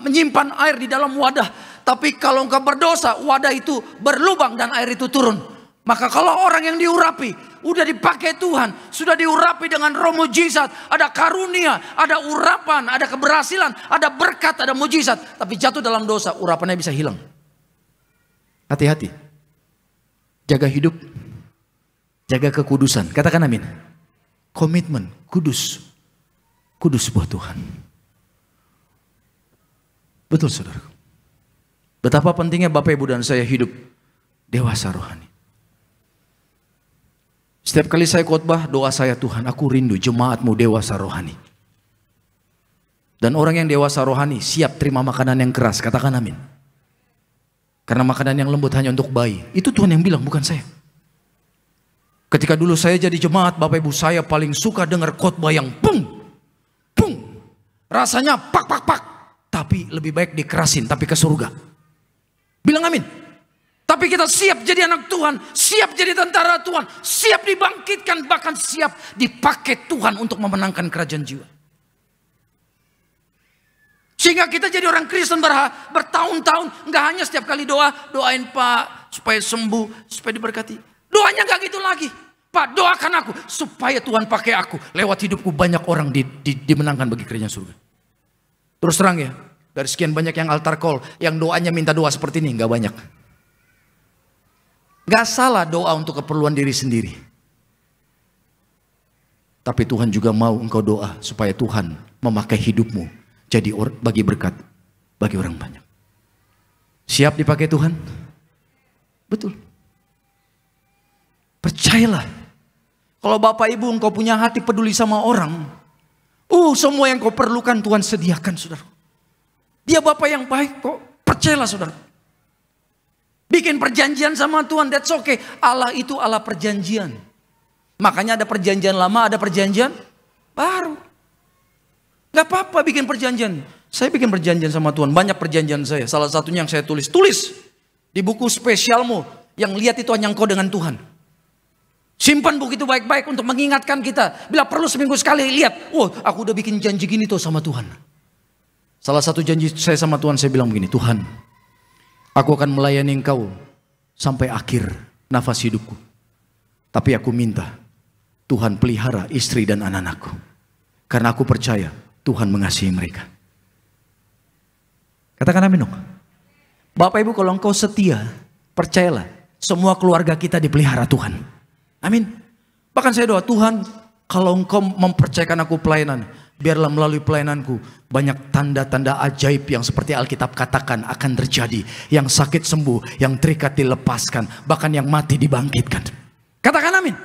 Speaker 4: menyimpan air di dalam wadah. Tapi kalau engkau berdosa, wadah itu berlubang dan air itu turun. Maka kalau orang yang diurapi, udah dipakai Tuhan, sudah diurapi dengan roh mujizat, ada karunia, ada urapan, ada keberhasilan, ada berkat, ada mujizat. Tapi jatuh dalam dosa, urapannya bisa hilang. Hati-hati. Jaga hidup, jaga kekudusan. Katakan amin. Komitmen, kudus. Kudus buat Tuhan. Betul, saudara. Betapa pentingnya Bapak, Ibu, dan saya hidup dewasa rohani. Setiap kali saya khotbah, doa saya, Tuhan, aku rindu jemaatmu dewasa rohani. Dan orang yang dewasa rohani siap terima makanan yang keras. Katakan amin. Karena makanan yang lembut hanya untuk bayi. Itu Tuhan yang bilang, bukan saya. Ketika dulu saya jadi jemaat, Bapak, Ibu, saya paling suka dengar khotbah yang pung, pung. Rasanya pak, pak, pak. Tapi lebih baik dikerasin, tapi ke surga. Bilang amin. Tapi kita siap jadi anak Tuhan, siap jadi tentara Tuhan, siap dibangkitkan, bahkan siap dipakai Tuhan untuk memenangkan kerajaan jiwa. Sehingga kita jadi orang Kristen bertahun-tahun, nggak hanya setiap kali doain Pak supaya sembuh, supaya diberkati. Doanya nggak gitu lagi. Pak, doakan aku supaya Tuhan pakai aku, lewat hidupku banyak orang dimenangkan bagi kerajaan surga. Terus terang ya, dari sekian banyak yang altar call, yang doanya minta doa seperti ini, nggak banyak. Nggak salah doa untuk keperluan diri sendiri. Tapi Tuhan juga mau engkau doa supaya Tuhan memakai hidupmu jadi bagi berkat bagi orang banyak. Siap dipakai Tuhan? Betul. Percayalah. Kalau Bapak, Ibu, engkau punya hati peduli sama orang, semua yang kau perlukan Tuhan sediakan, saudara. Dia Bapak yang baik kok. Percayalah, saudara. Bikin perjanjian sama Tuhan, that's okay. Allah itu Allah perjanjian. Makanya ada perjanjian lama, ada perjanjian baru. Gak apa-apa bikin perjanjian. Saya bikin perjanjian sama Tuhan. Banyak perjanjian saya. Salah satunya yang saya tulis di buku spesialmu. Yang lihat itu hanya engkau dengan Tuhan. Simpan buku itu baik-baik untuk mengingatkan kita. Bila perlu seminggu sekali lihat. Aku udah bikin janji gini tuh sama Tuhan. Salah satu janji saya sama Tuhan, saya bilang begini, Tuhan, aku akan melayani engkau sampai akhir nafas hidupku. Tapi aku minta, Tuhan pelihara istri dan anak-anakku. Karena aku percaya Tuhan mengasihi mereka. Katakan amin dong. Bapak, Ibu, kalau engkau setia, Percayalah, semua keluarga kita dipelihara Tuhan. Amin. Bahkan saya doa, Tuhan, kalau Engkau mempercayakan aku pelayanan, biarlah melalui pelayananku banyak tanda-tanda ajaib yang seperti Alkitab katakan akan terjadi. Yang sakit sembuh, yang terikat dilepaskan, bahkan yang mati dibangkitkan. Katakan amin.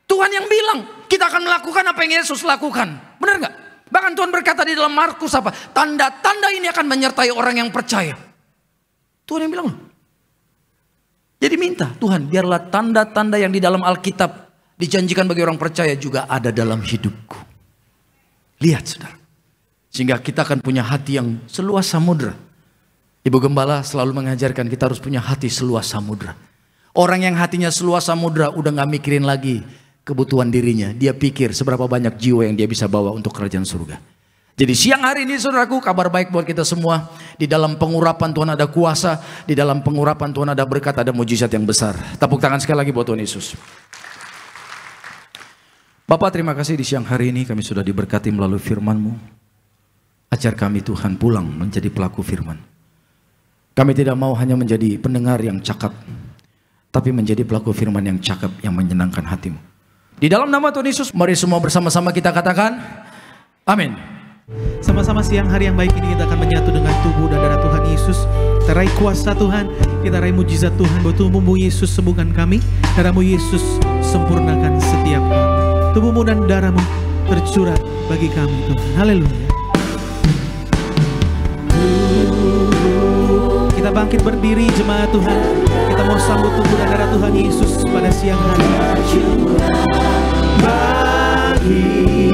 Speaker 4: Tuhan yang bilang kita akan melakukan apa yang Yesus lakukan. Benar nggak? Bahkan Tuhan berkata di dalam Markus apa? Tanda-tanda ini akan menyertai orang yang percaya. Tuhan yang bilang loh. Jadi minta Tuhan, biarlah tanda-tanda yang di dalam Alkitab dijanjikan bagi orang percaya juga ada dalam hidupku. Lihat saudara. Sehingga kita akan punya hati yang seluas samudra. Ibu Gembala selalu mengajarkan kita harus punya hati seluas samudra. Orang yang hatinya seluas samudra udah gak mikirin lagi kebutuhan dirinya. Dia pikir seberapa banyak jiwa yang dia bisa bawa untuk kerajaan surga. Jadi siang hari ini saudaraku, kabar baik buat kita semua. Di dalam pengurapan Tuhan ada kuasa. Di dalam pengurapan Tuhan ada berkat, ada mujizat yang besar. Tepuk tangan sekali lagi buat Tuhan Yesus. Bapak, terima kasih di siang hari ini kami sudah diberkati melalui firman-Mu. Ajar kami Tuhan pulang menjadi pelaku firman. Kami tidak mau hanya menjadi pendengar yang cakap, tapi menjadi pelaku firman yang cakap, yang menyenangkan hati-Mu. Di dalam nama Tuhan Yesus, mari semua bersama-sama kita katakan, amin.
Speaker 1: Sama-sama siang hari yang baik ini kita akan menyatu dengan tubuh dan darah Tuhan Yesus. Kita raih kuasa Tuhan, kita raih mujizat Tuhan. Bahwa tubuhmu Yesus sembuhkan kami, darahmu Yesus sempurnakan setiap kami. Tubuhmu dan darahmu tercurah bagi kami Tuhan. Haleluya. Kita bangkit berdiri jemaat Tuhan. Kita mau sambut tubuh dan darah Tuhan Yesus pada siang hari. Bagi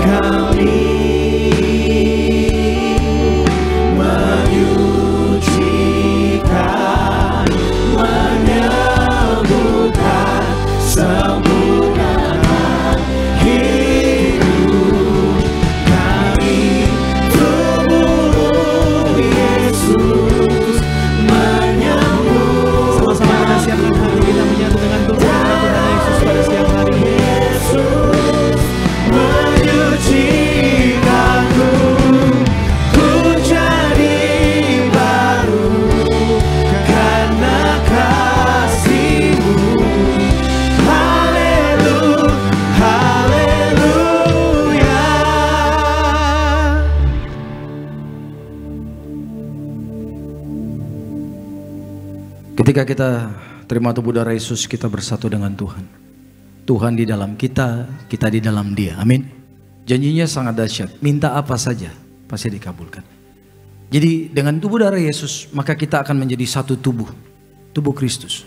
Speaker 1: kami menyucikan, menyembuhkan, sempurnakan hidup kami. Tubuh Yesus menyembuhkan. Sama-sama kita siapkan hati kita menyatu dengan tubuh dan darah Tuhan Yesus pada siang hari. Yesus menyucikanku, ku jadi baru karena kasih-Mu. Haleluya, haleluya.
Speaker 4: Ketika kita terima tubuh darah Yesus, kita bersatu dengan Tuhan. Tuhan di dalam kita, kita di dalam Dia. Amin. Janjinya sangat dahsyat. Minta apa saja pasti dikabulkan. Jadi dengan tubuh darah Yesus, maka kita akan menjadi satu tubuh. Tubuh Kristus.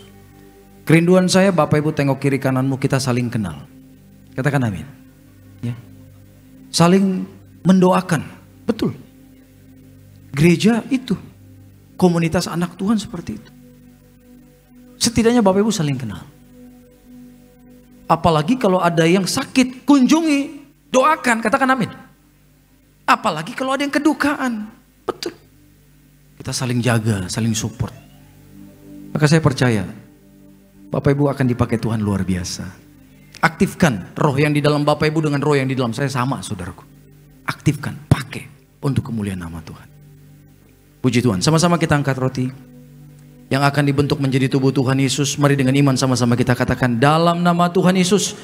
Speaker 4: Kerinduan saya Bapak Ibu tengok kiri kananmu, kita saling kenal. Katakan amin. Ya. Saling mendoakan. Betul. Gereja itu. Komunitas anak Tuhan seperti itu. Setidaknya Bapak Ibu saling kenal. Apalagi kalau ada yang sakit, kunjungi, doakan, katakan amin. Apalagi kalau ada yang kedukaan, betul. Kita saling jaga, saling support. Maka saya percaya, Bapak Ibu akan dipakai Tuhan luar biasa. Aktifkan roh yang di dalam Bapak Ibu dengan roh yang di dalam saya sama, saudaraku. Aktifkan, pakai untuk kemuliaan nama Tuhan. Puji Tuhan, sama-sama kita angkat roti yang akan dibentuk menjadi tubuh Tuhan Yesus. Mari dengan iman sama-sama kita katakan, dalam nama Tuhan Yesus,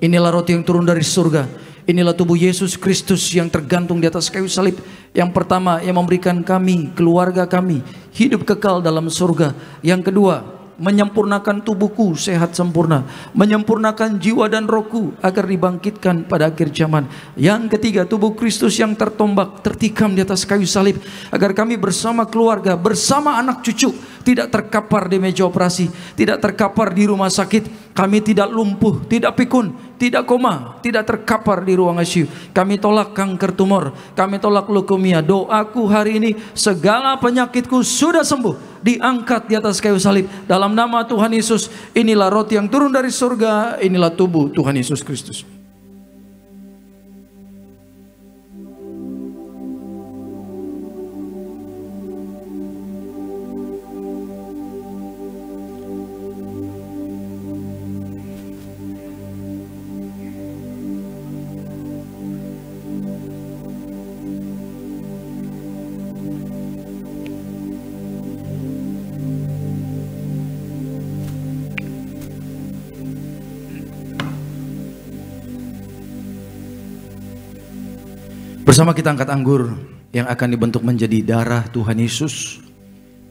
Speaker 4: inilah roti yang turun dari surga. Inilah tubuh Yesus Kristus yang tergantung di atas kayu salib. Yang pertama, yang memberikan kami, keluarga kami, hidup kekal dalam surga. Yang kedua, menyempurnakan tubuhku sehat sempurna, menyempurnakan jiwa dan rohku agar dibangkitkan pada akhir zaman. Yang ketiga, tubuh Kristus yang tertombak, tertikam di atas kayu salib, agar kami bersama keluarga, bersama anak cucu tidak terkapar di meja operasi, tidak terkapar di rumah sakit. Kami tidak lumpuh, tidak pikun, tidak koma, tidak terkapar di ruang ICU. Kami tolak kanker tumor, kami tolak leukemia. Doaku hari ini, segala penyakitku sudah sembuh, diangkat di atas kayu salib. Dalam nama Tuhan Yesus, inilah roti yang turun dari surga, inilah tubuh Tuhan Yesus Kristus. Bersama kita angkat anggur yang akan dibentuk menjadi darah Tuhan Yesus.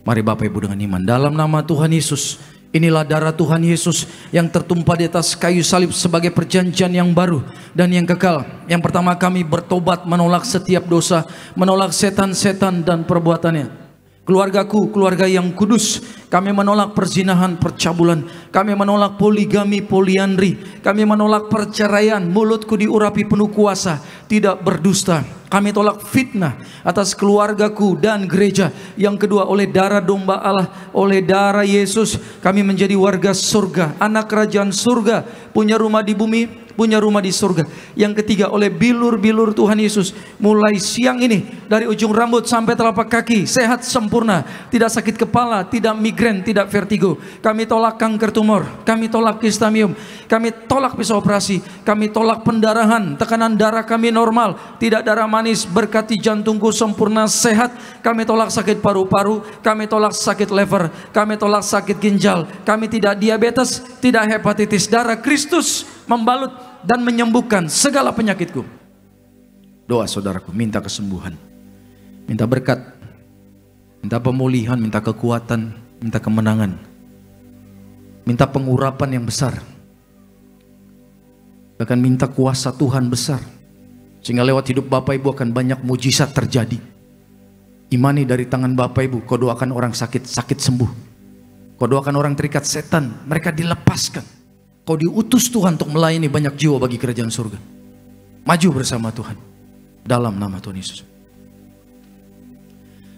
Speaker 4: Mari Bapak Ibu dengan iman, dalam nama Tuhan Yesus, inilah darah Tuhan Yesus yang tertumpah di atas kayu salib sebagai perjanjian yang baru dan yang kekal. Yang pertama, kami bertobat menolak setiap dosa, menolak setan-setan dan perbuatannya. Keluargaku, keluarga yang kudus, kami menolak perzinahan, percabulan, kami menolak poligami, poliandri, kami menolak perceraian, mulutku diurapi penuh kuasa, tidak berdusta. Kami tolak fitnah atas keluargaku dan gereja. Yang kedua, oleh darah domba Allah, oleh darah Yesus, kami menjadi warga surga, anak kerajaan surga, punya rumah di bumi, punya rumah di surga. Yang ketiga, oleh bilur-bilur Tuhan Yesus, mulai siang ini dari ujung rambut sampai telapak kaki sehat sempurna, tidak sakit kepala, tidak migrain, tidak vertigo. Kami tolak kanker tumor, kami tolak kistamium, kami tolak pisau operasi, kami tolak pendarahan, tekanan darah kami normal, tidak darah manis, berkati jantungku sempurna sehat. Kami tolak sakit paru-paru, kami tolak sakit lever, kami tolak sakit ginjal, kami tidak diabetes, tidak hepatitis. Darah Kristus membalut dan menyembuhkan segala penyakitku. Doa saudaraku, minta kesembuhan, minta berkat, minta pemulihan, minta kekuatan, minta kemenangan, minta pengurapan yang besar, bahkan minta kuasa Tuhan besar, sehingga lewat hidup Bapak Ibu akan banyak mujizat terjadi. Imani dari tangan Bapak Ibu. Kau doakan orang sakit, sakit sembuh. Kau doakan orang terikat setan, mereka dilepaskan. Kau diutus Tuhan untuk melayani banyak jiwa bagi kerajaan surga. Maju bersama Tuhan dalam nama Tuhan Yesus.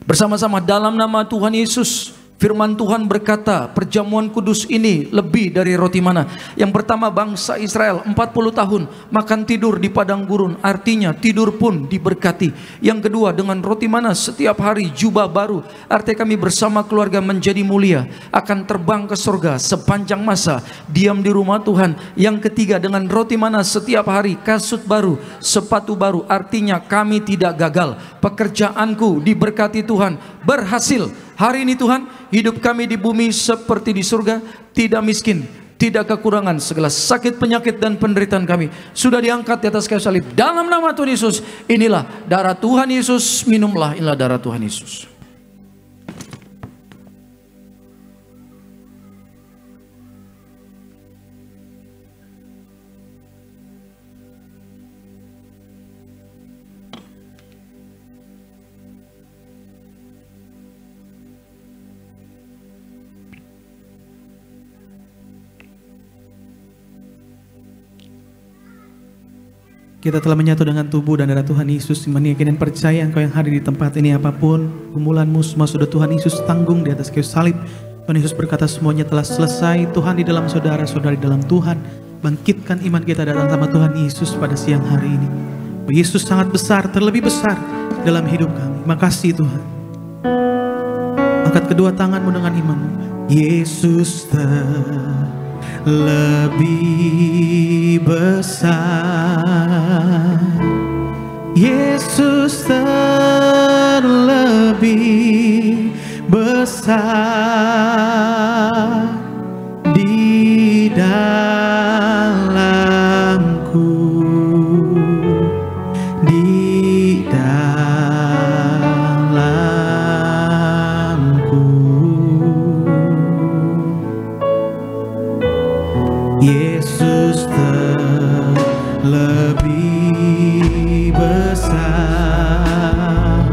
Speaker 4: Bersama-sama dalam nama Tuhan Yesus. Firman Tuhan berkata, perjamuan kudus ini lebih dari roti mana. Yang pertama, bangsa Israel 40 tahun makan tidur di padang gurun, artinya tidur pun diberkati. Yang kedua, dengan roti mana setiap hari jubah baru, artinya kami bersama keluarga menjadi mulia, akan terbang ke surga sepanjang masa diam di rumah Tuhan. Yang ketiga, dengan roti mana setiap hari kasut baru, sepatu baru, artinya kami tidak gagal. Pekerjaanku diberkati Tuhan, berhasil. Hari ini Tuhan, hidup kami di bumi seperti di surga, tidak miskin, tidak kekurangan. Segala sakit, penyakit dan penderitaan kami sudah diangkat di atas kayu salib. Dalam nama Tuhan Yesus, inilah darah Tuhan Yesus, minumlah, inilah darah Tuhan Yesus.
Speaker 1: Kita telah menyatu dengan tubuh dan darah Tuhan Yesus, meyakini dan percaya Engkau yang hadir di tempat ini, apapun gumulanmu semua sudah Tuhan Yesus tanggung di atas kayu salib. Tuhan Yesus berkata semuanya telah selesai. Tuhan di dalam saudara, saudara di dalam Tuhan. Bangkitkan iman kita datang sama Tuhan Yesus pada siang hari ini. Yesus sangat besar, terlebih besar dalam hidup kami. Makasih Tuhan. Angkat kedua tanganmu dengan imanmu. Yesus lebih besar, Yesus terlebih besar di dalamku, di dalamku. Yesus terlebih besar,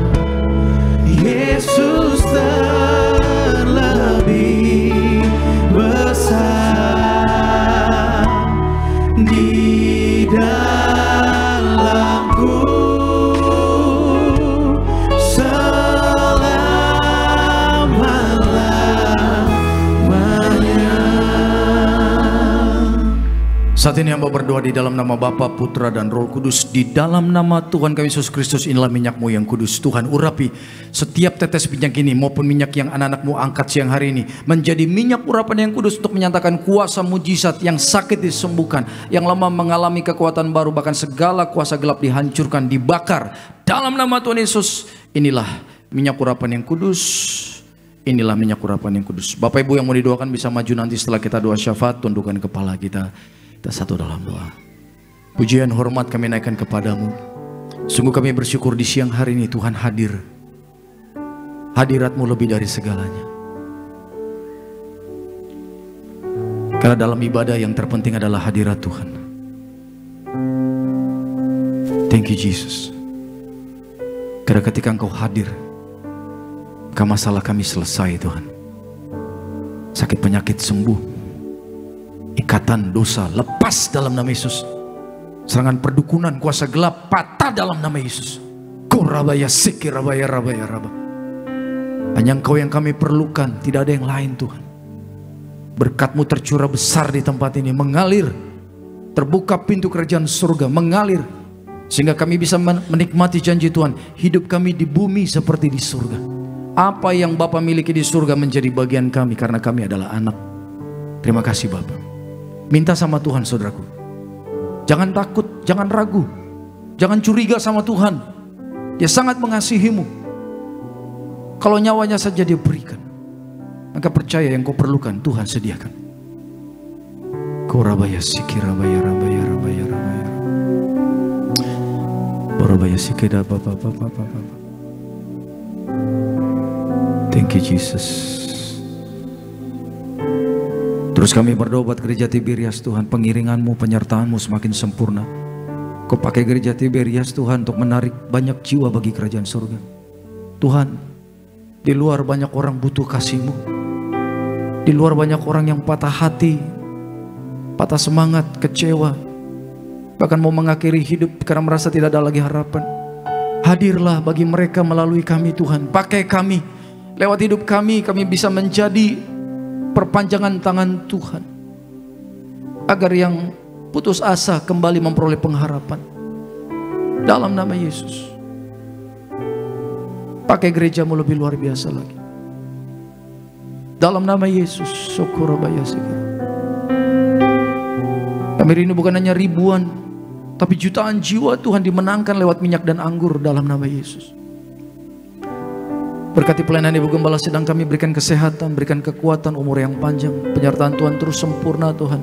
Speaker 1: Yesus terlebih besar di dalamku selama-lamanya.
Speaker 4: Saat ini hamba berdoa di dalam nama Bapa, Putra dan Roh Kudus. Di dalam nama Tuhan kami Yesus Kristus, inilah minyakmu yang kudus. Tuhan, urapi setiap tetes minyak ini maupun minyak yang anak-anakmu angkat siang hari ini menjadi minyak urapan yang kudus untuk menyatakan kuasa mujizat. Yang sakit disembuhkan, yang lemah mengalami kekuatan baru, bahkan segala kuasa gelap dihancurkan, dibakar. Dalam nama Tuhan Yesus, inilah minyak urapan yang kudus. Inilah minyak urapan yang kudus. Bapak Ibu yang mau didoakan bisa maju nanti setelah kita doa syafaat. Tundukkan kepala kita. Kita satu dalam doa. Pujian hormat kami naikkan kepadamu. Sungguh kami bersyukur di siang hari ini Tuhan hadir. Hadirat-Mu lebih dari segalanya. Karena dalam ibadah yang terpenting adalah hadirat Tuhan. Thank you Jesus. Karena ketika Engkau hadir, maka masalah kami selesai Tuhan. Sakit penyakit sembuh. Ikatan dosa lepas dalam nama Yesus. Serangan perdukunan, kuasa gelap patah dalam nama Yesus. Korabaya sikirabaya rabaya raba. Hanya Engkau yang kami perlukan, tidak ada yang lain Tuhan. Berkat-Mu tercurah besar di tempat ini, mengalir. Terbuka pintu kerajaan surga, mengalir. Sehingga kami bisa menikmati janji Tuhan. Hidup kami di bumi seperti di surga. Apa yang Bapa miliki di surga menjadi bagian kami, karena kami adalah anak. Terima kasih Bapa. Minta sama Tuhan saudaraku. Jangan takut, jangan ragu. Jangan curiga sama Tuhan. Dia sangat mengasihimu. Kalau nyawanya saja Dia berikan, maka percaya yang kau perlukan Tuhan sediakan. Korabaya sikirabaya rabaya rabaya rabaya. Korabaya sikida bapa. Thank you Jesus. Terus kami berdoa buat gereja Tiberias Tuhan, pengiringan-Mu, penyertaan-Mu semakin sempurna. Kau pakai gereja Tiberias Tuhan untuk menarik banyak jiwa bagi kerajaan surga. Tuhan, di luar banyak orang butuh kasih-Mu. Di luar banyak orang yang patah hati, patah semangat, kecewa, bahkan mau mengakhiri hidup karena merasa tidak ada lagi harapan. Hadirlah bagi mereka melalui kami Tuhan. Pakai kami, lewat hidup kami bisa menjadi perpanjangan tangan Tuhan. Agar yang putus asa kembali memperoleh pengharapan. Dalam nama Yesus. Pakai gereja-Mu lebih luar biasa lagi. Dalam nama Yesus. Kami rindu bukan hanya ribuan, tapi jutaan jiwa Tuhan dimenangkan lewat minyak dan anggur dalam nama Yesus. Berkati pelayanan Ibu Gembala sedang kami, berikan kesehatan, berikan kekuatan, umur yang panjang. Penyertaan Tuhan terus sempurna Tuhan.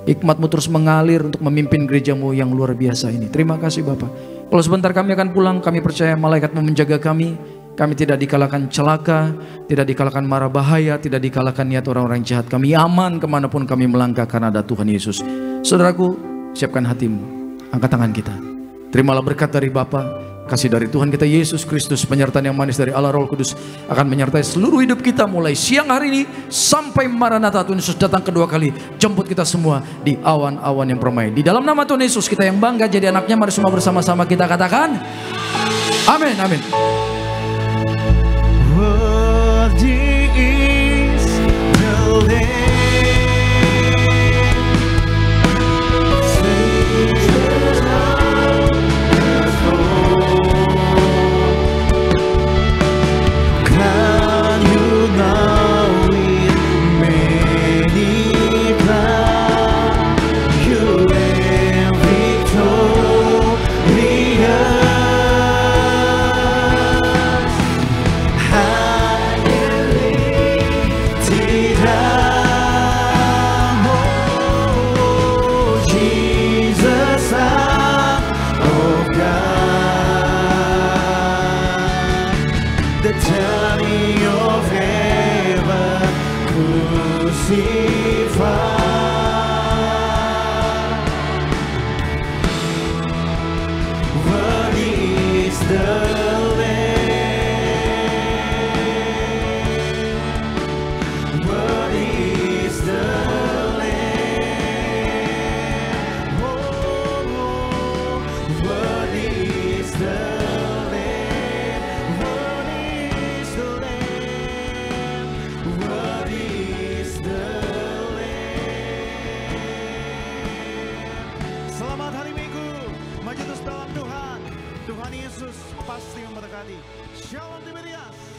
Speaker 4: Hikmat-Mu terus mengalir untuk memimpin gereja-Mu yang luar biasa ini. Terima kasih Bapak. Kalau sebentar kami akan pulang, kami percaya malaikat-Mu menjaga kami. Kami tidak dikalahkan celaka, tidak dikalahkan mara bahaya, tidak dikalahkan niat orang-orang jahat. Kami aman kemanapun kami melangkah karena ada Tuhan Yesus. Saudaraku, siapkan hatimu, angkat tangan kita. Terimalah berkat dari Bapa, kasih dari Tuhan kita Yesus Kristus, penyertaan yang manis dari Allah Roh Kudus akan menyertai seluruh hidup kita mulai siang hari ini sampai Maranatha Tuhan Yesus datang kedua kali. Jemput kita semua di awan-awan yang permai. Di dalam nama Tuhan Yesus kita yang bangga jadi anaknya, mari semua bersama-sama kita katakan amin, amin.
Speaker 2: Worthy is the Lamb. Tuhan Yesus pasti memberkati. Shalom Tiberias.